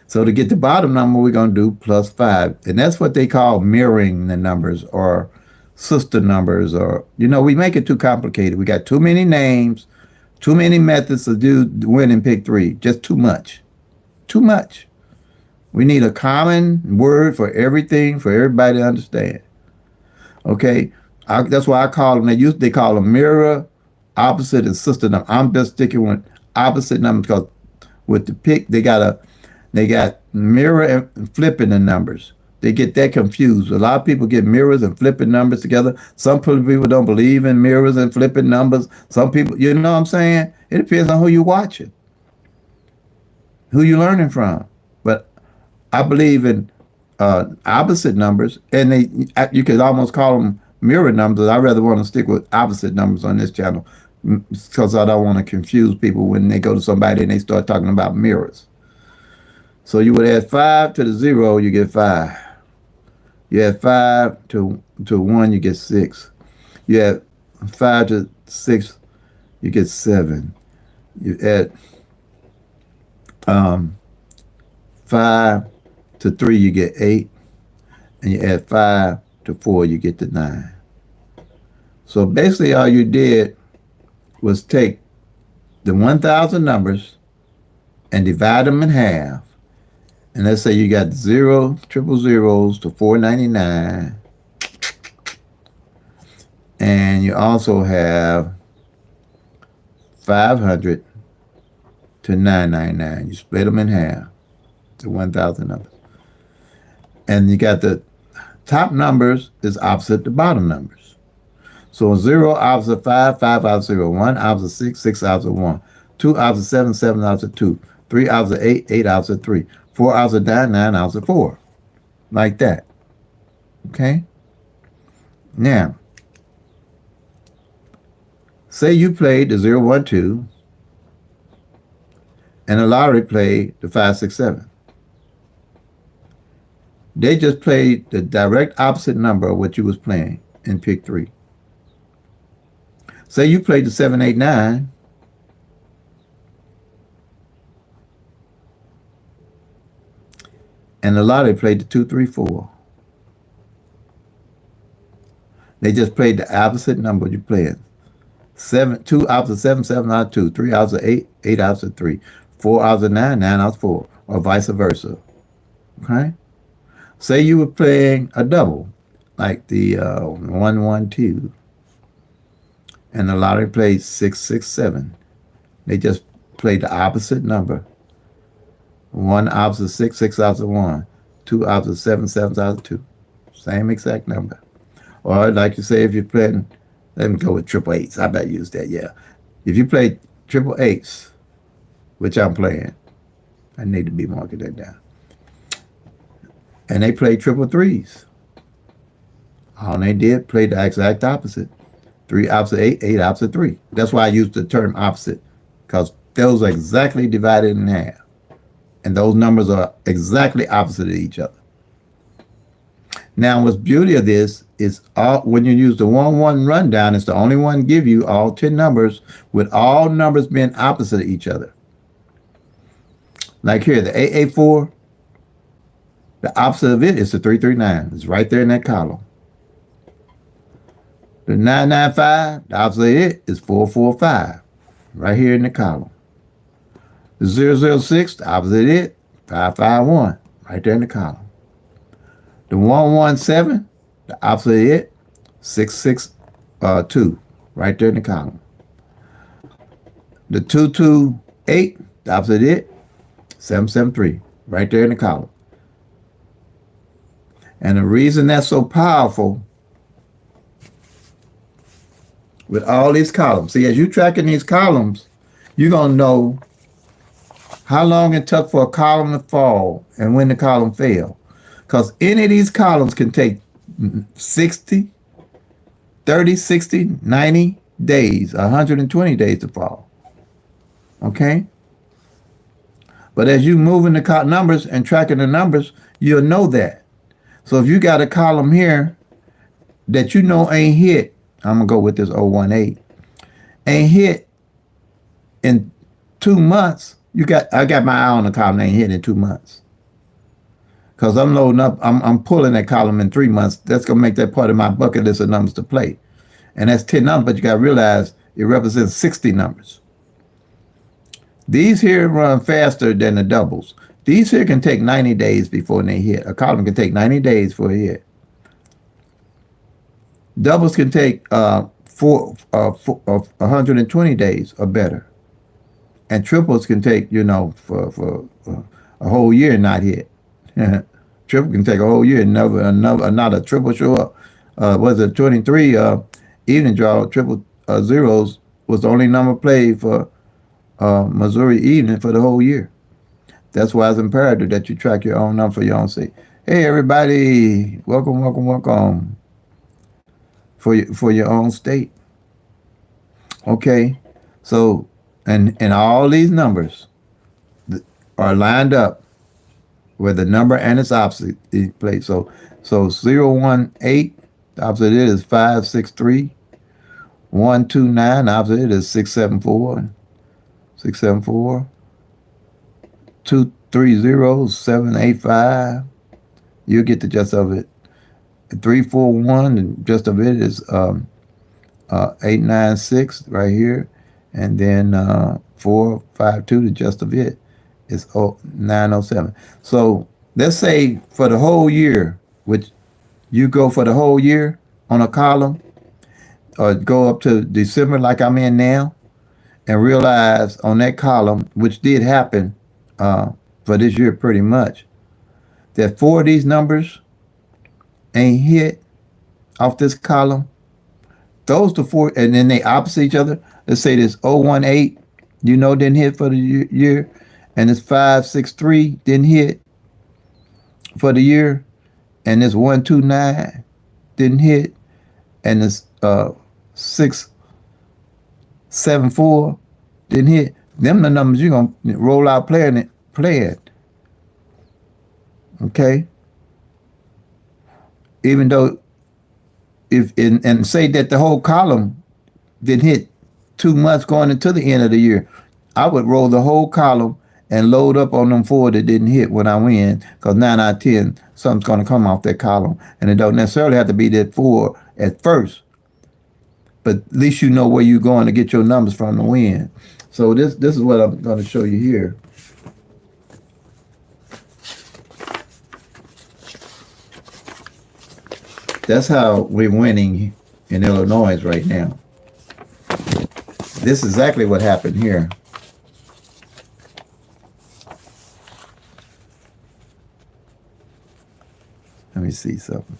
Speaker 1: so to get the bottom number, we're going to do +5, and that's what they call mirroring the numbers or sister numbers, or we make it too complicated. We got too many names, too many methods to do win and pick 3. Just too much. Too much. We need a common word for everything for everybody to understand. Okay, that's why I call them. They call them mirror, opposite, and sister number. I'm just sticking with opposite numbers because with the pick they got mirror and flipping the numbers. They get that confused. A lot of people get mirrors and flipping numbers together. Some people don't believe in mirrors and flipping numbers. Some people, you know what I'm saying? It depends on who you're watching, who you're learning from. But I believe in opposite numbers, and you could almost call them mirror numbers. I rather want to stick with opposite numbers on this channel because I don't want to confuse people when they go to somebody and they start talking about mirrors. So you would add 5 to the 0, you get 5. You add 5 to 1, you get 6. You add 5 to 6, you get 7. You add 5 to 3, you get 8. And you add 5 to 4, you get to 9. So basically all you did was take the 1,000 numbers and divide them in half. And let's say you got 0 triple zeros to 499. And you also have 500 to 999. You split them in half to 1,000 numbers. And you got the top numbers is opposite the bottom numbers. So 0 opposite 5, 5 opposite 0, 1 opposite 6, 6 opposite 1, 2 opposite 7, 7 opposite 2, 3 opposite 8, 8 opposite 3, 4 opposite 9, 9 opposite 4. Like that. Okay? Now, say you played the 0, 1, 2, and the lottery played the 5, 6, 7. They just played the direct opposite number of what you was playing in pick 3. Say you played the 7, 8, 9. And the lottery played the 2, 3, 4. They just played the opposite number you're playing. 2 opposite 7, 7 opposite 2, 3 opposite 8, 8 opposite 3, 4 opposite 9, 9 opposite 4, or vice versa. Okay? Say you were playing a double, like the 1, 1, 2, and the lottery played 6, 6, 7. They just played the opposite number. 1 opposite 6, 6 opposite 1, 2 opposite 7, 7 opposite 2. Same exact number. Or like you say, if you're playing, let me go with triple eights. I better use that, yeah. If you play triple eights, which I'm playing, I need to be marking that down. And they played triple threes. All they did, played the exact opposite. 3 opposite 8, 8 opposite 3. That's why I use the term opposite, because those are exactly divided in half. And those numbers are exactly opposite of each other. Now, what's beauty of this is all when you use the 1-1 rundown, it's the only one give you all 10 numbers with all numbers being opposite of each other. Like here, the 884, the opposite of it is the 339. It's right there in that column. The 995, the opposite of it is 445, right here in the column. The 006, the opposite of it, 551, right there in the column. The 117, the opposite of it, 662, right there in the column. The 228, the opposite of it, 773, right there in the column. And the reason that's so powerful with all these columns, see, as you're tracking these columns, you're going to know how long it took for a column to fall and when the column fell. Because any of these columns can take 60, 30, 60, 90 days, 120 days to fall. Okay? But as you move in the numbers and tracking the numbers, you'll know that. So if you got a column here that you know ain't hit, I'm going to go with this 018, ain't hit in 2 months, I got my eye on the column that ain't hit in 2 months. Because I'm loading up, I'm pulling that column in 3 months. That's going to make that part of my bucket list of numbers to play. And that's 10 numbers, but you got to realize it represents 60 numbers. These here run faster than the doubles. These here can take 90 days before they hit. A column can take 90 days for a hit. Doubles can take 120 days or better. And triples can take, for a whole year and not hit. Triple can take a whole year and another triple show up. Was it 23 evening draw? Triple zeros was the only number played for Missouri evening for the whole year. That's why it's imperative that you track your own number for your own sake. Hey everybody, welcome for your own state. Okay, so and all these numbers are lined up where the number and its opposite is placed. So 018, the opposite of it is 563. 129, the opposite of it is 674. 230, 785. You get the gist of it. 341, the gist of it is 896 right here. And then 452, the gist of it is 907. So let's say for the whole year, which you go for the whole year on a column, or go up to December like I'm in now, and realize on that column, which did happen for this year pretty much, that 4 of these numbers ain't hit off this column. Those the 4, and then they opposite each other. Let's say this 018, didn't hit for the year, and this 563 didn't hit for the year, and this 129 didn't hit, and this 674 didn't hit. Them the numbers you're gonna roll out playing it. Okay. Even though and say that the whole column didn't hit 2 months going into the end of the year, I would roll the whole column and load up on them 4 that didn't hit when I win, because 9 out of 10, something's going to come off that column. And it don't necessarily have to be that 4 at first, but at least you know where you're going to get your numbers from to win. So this is what I'm going to show you here. That's how we're winning in Illinois right now. This is exactly what happened here. Let me see something.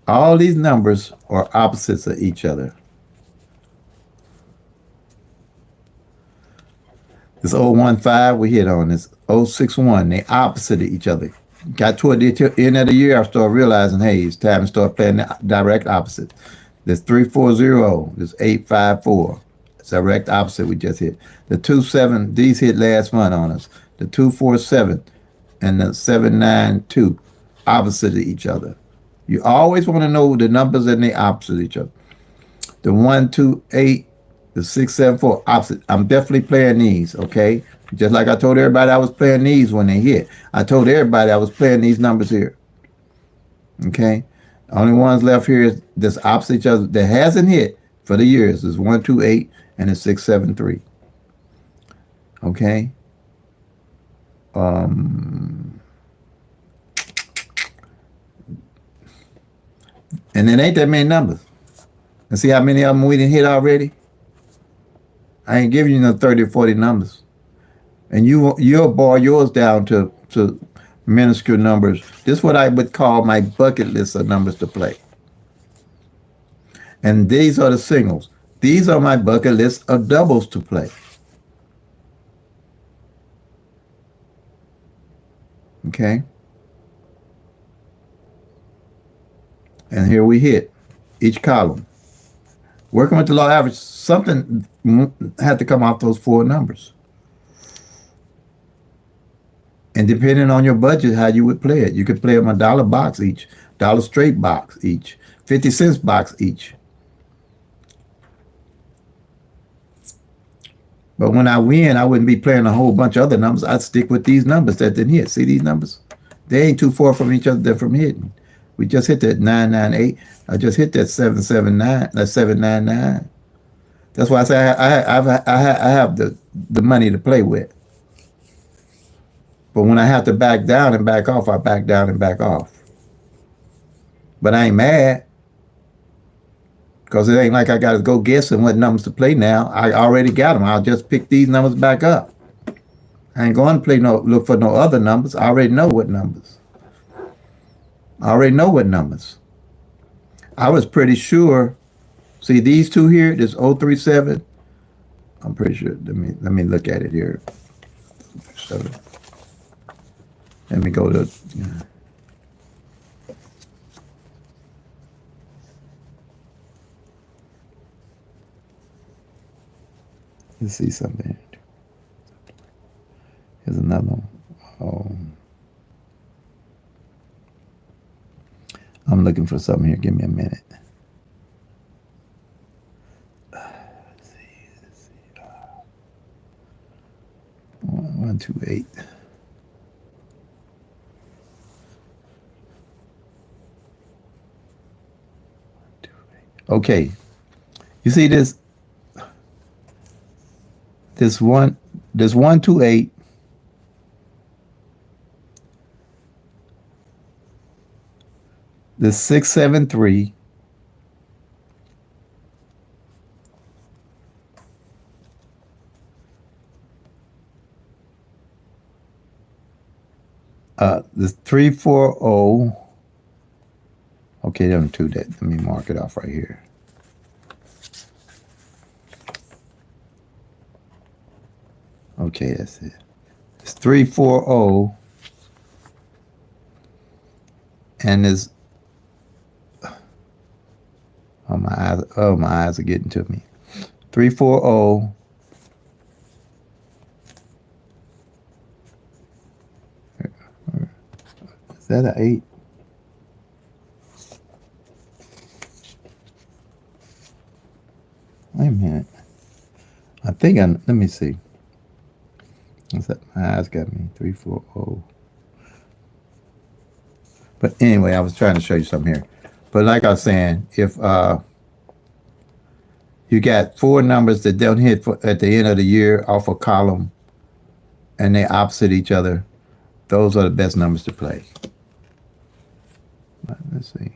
Speaker 1: All these numbers are opposites of each other. This 015 we hit on, this 061, they opposite of each other. Got toward the end of the year, I started realizing, hey, it's time to start playing the direct opposite. This 340, this 854, direct opposite we just hit. The 2-7, these hit last month on us. The 2-4-7 and the 7-9-2 opposite of each other. You always want to know the numbers and they opposite each other. The 1-2-8, the 6-7-4 opposite. I'm definitely playing these, okay? Just like I told everybody I was playing these when they hit. I told everybody I was playing these numbers here. Okay? Only ones left here is this opposite each other that hasn't hit for the years is 1-2-8 and the 6-7-3. Okay? And it ain't that many numbers. And see how many of them we didn't hit already? I ain't giving you no 30 or 40 numbers. And you'll boil yours down to minuscule numbers. This is what I would call my bucket list of numbers to play. And these are the singles. These are my bucket list of doubles to play. Okay? And here we hit each column. Working with the law average, something had to come off those four numbers. And depending on your budget, how you would play it. You could play them $1 box each, dollar straight box each, 50 cents box each. But when I win, I wouldn't be playing a whole bunch of other numbers. I'd stick with these numbers that didn't hit. See these numbers? They ain't too far from each other. They're from hitting. We just hit that 998. I just hit that 779. That 799. That's why I say I have the money to play with. But when I have to back down and back off, I back down and back off. But I ain't mad. Because it ain't like I got to go guessing what numbers to play now. I already got them. I'll just pick these numbers back up. I ain't going to look for no other numbers. I already know what numbers. I was pretty sure. See these two here, this 037. I'm pretty sure. Let me look at it here. Let me go to. Let's see something. Here's another one. Oh. I'm looking for something here. Give me a minute. Let's see. 128. Okay. You see this? This 128. The 673. The 340. Okay, them two that. Let me mark it off right here. Okay, that's it. It's 340. And there's my eyes are getting to me. 340. Is that an 8? Wait a minute. I think let me see. What's that? My eyes got me. 340. But anyway, I was trying to show you something here. But like I was saying, if you got four numbers that don't hit at the end of the year off a column and they opposite each other, those are the best numbers to play. Let's see.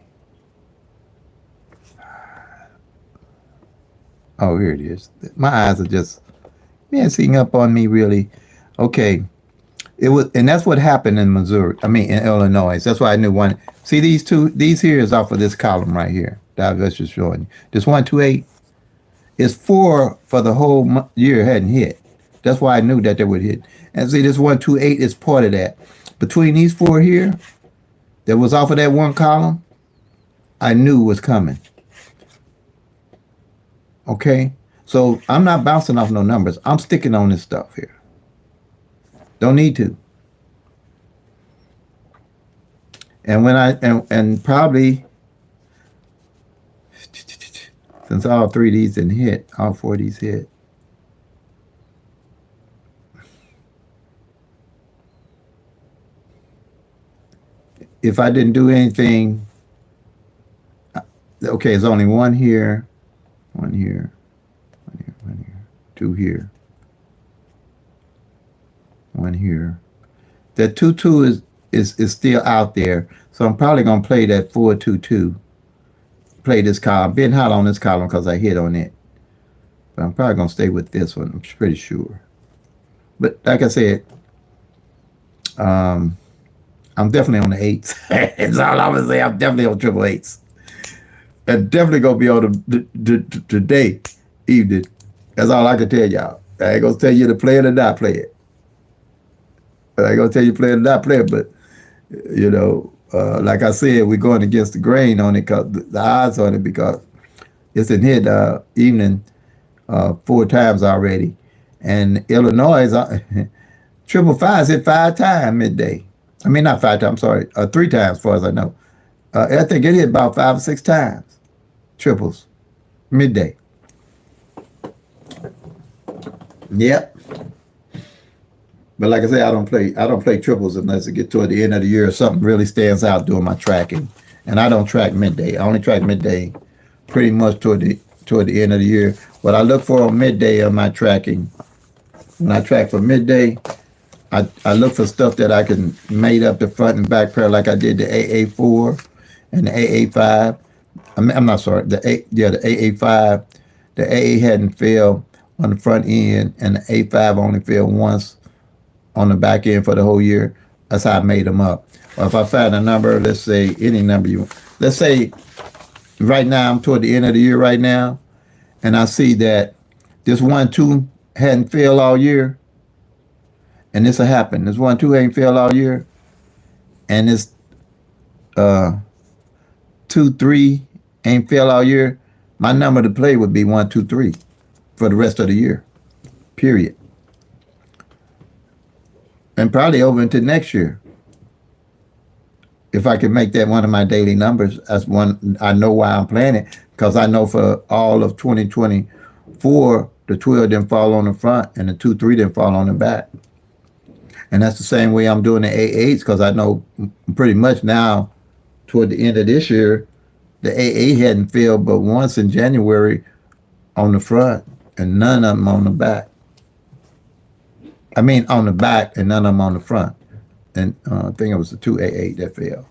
Speaker 1: Oh, here it is. My eyes are just messing up on me, really. Okay. It was, and that's what happened in in Illinois. That's why I knew one. See these here is off of this column right here that I was just showing you. This 128 is 4 for the whole year hadn't hit. That's why I knew that they would hit. And see, this 128 is part of that. Between these four here, that was off of that one column, I knew was coming. Okay? So I'm not bouncing off no numbers. I'm sticking on this stuff here. Don't need to. And when and probably since all three of these didn't hit, all four of these hit. If I didn't do anything, okay, it's only one here, one here, one here, one here, two here, one here. That 2-2 is still out there, so I'm probably gonna play that 4-2-2. Play this column. Been hot on this column because I hit on it, but I'm probably gonna stay with this one. I'm pretty sure. But like I said, um, I'm definitely on the eights. That's all I'm gonna say. I'm definitely on triple eights. And definitely gonna be on the today evening. That's all I can tell y'all. I ain't gonna tell you to play it or not play it. I ain't gonna tell you play it or not play it, but like I said, we're going against the grain on it because the odds on it because it's been hit evening four times already, and Illinois is triple fives hit five times midday. I mean not five times. I'm sorry, three times as far as I know. I think it hit about 5 or 6 times triples midday. Yep. But like I say, I don't play triples unless it get toward the end of the year or something really stands out doing my tracking. And I don't track midday. I only track midday pretty much toward the end of the year. What I look for on midday on my tracking, when I track for midday, I look for stuff that I can mate up the front and back pair like I did the AA4 and the AA5. I'm not sorry, the AA5. The AA hadn't failed on the front end and the A5 only failed once on the back end for the whole year. That's how I made them up. Or if I find a number, let's say any number you want. Let's say right now I'm toward the end of the year right now, and I see that this 1-2 hadn't failed all year, and this will happen. This 1-2 ain't failed all year, and this 2-3 ain't failed all year. My number to play would be 1-2-3 for the rest of the year. Period. And probably over into next year. If I can make that one of my daily numbers, that's one I know why I'm playing it, because I know for all of 2024, the 12 didn't fall on the front and the 2-3 didn't fall on the back. And that's the same way I'm doing the A8s, because I know pretty much now toward the end of this year, the AA hadn't failed but once in January on the front and none of them on the back. I mean on the back and none of them on the front. And I think it was the 2AA that failed.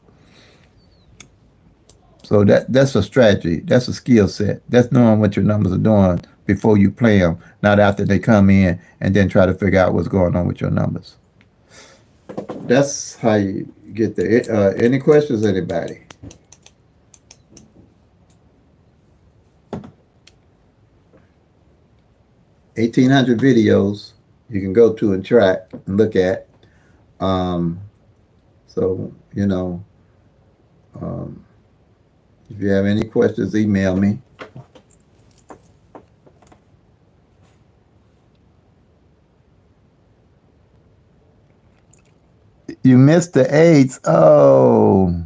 Speaker 1: So that's a strategy. That's a skill set. That's knowing what your numbers are doing before you play them, not after they come in and then try to figure out what's going on with your numbers. That's how you get there. Any questions, anybody? $1,800 videos you can go to and track and look at. So, if you have any questions, email me. You missed the eights. Oh.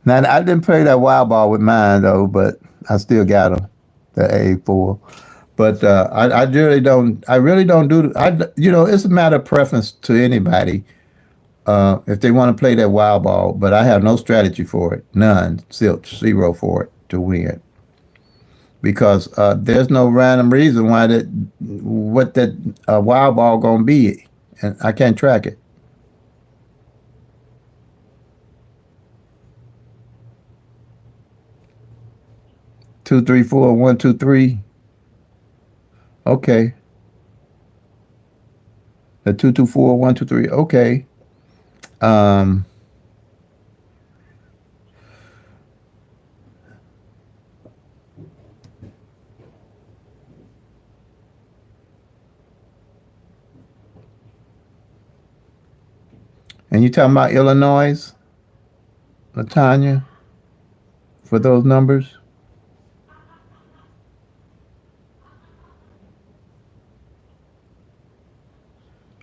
Speaker 1: Now, I didn't play that wild ball with mine, though, but I still got them, the A4. But I really don't do, it's a matter of preference to anybody if they want to play that wild ball, but I have no strategy for it. None. Zero for it to win. Because there's no random reason why what that wild ball going to be. And I can't track it. Two, three, four, 1, 2, 3. Okay. The 2, 2, 4, 1, 2, 3. Okay. And you talking about Illinois, Latanya, for those numbers?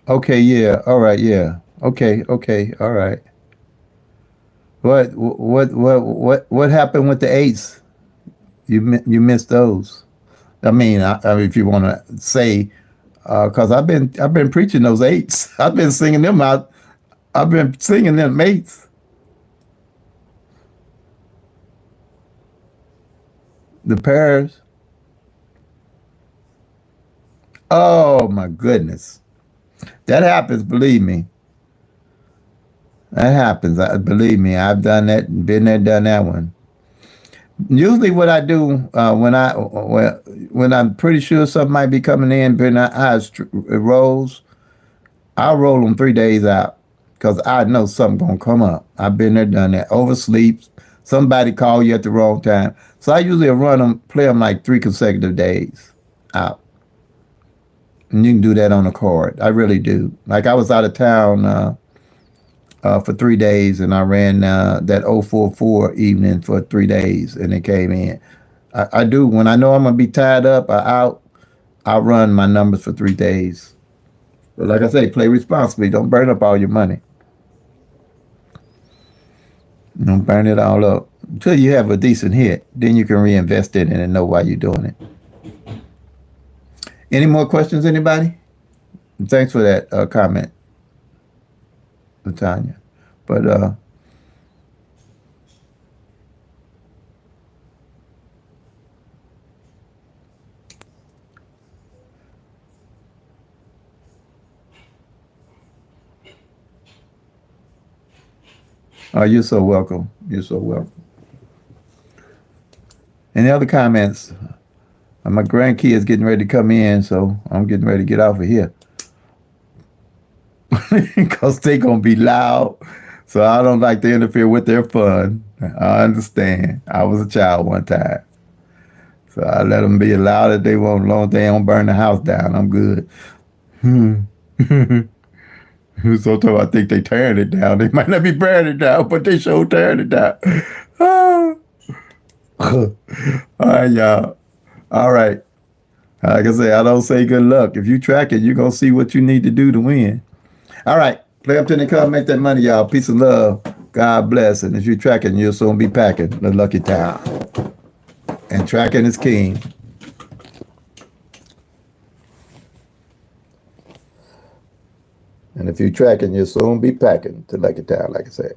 Speaker 1: Okay, yeah. All right, yeah. Okay, okay, all right. What happened with the eights? You missed those. I mean, if you want to say, because I've been preaching those eights. I've been singing them out. I've been singing them eights. The pairs. Oh my goodness, that happens. Believe me, that happens. Believe me, I've done that. Been there, done that one. Usually, what I do when I'm pretty sure something might be coming in, but it rolls. I'll roll them 3 days out because I know something gonna come up. I've been there, done that. Oversleep. Somebody call you at the wrong time. So I usually run them, play them like 3 consecutive days out. And you can do that on a card. I really do. Like I was out of town for 3 days, and I ran that 044 evening for 3 days, and it came in. I do when I know I'm gonna be tied up or out. I run my numbers for 3 days. But like I say, play responsibly. Don't burn up all your money. Don't burn it all up until you have a decent hit. Then you can reinvest it and know why you're doing it. Any more questions, anybody? Thanks for that comment, Latanya. But you're so welcome. You're so welcome. Any other comments? My grandkids getting ready to come in, so I'm getting ready to get off of here because they gonna be loud. So I don't like to interfere with their fun. I understand. I was a child one time, so I let them be as loud as they want, as long as they don't burn the house down. I'm good. Sometimes I think they tearing it down. They might not be burning it down, but they sure tearing it down. All right, y'all. All right. Like I say, I don't say good luck. If you track it, you're going to see what you need to do to win. All right. Play up to the club, make that money, y'all. Peace and love. God bless. And if you're tracking, you'll soon be packing the lucky town. And tracking is king. And if you're tracking, you'll soon be packing to lucky town, like I said.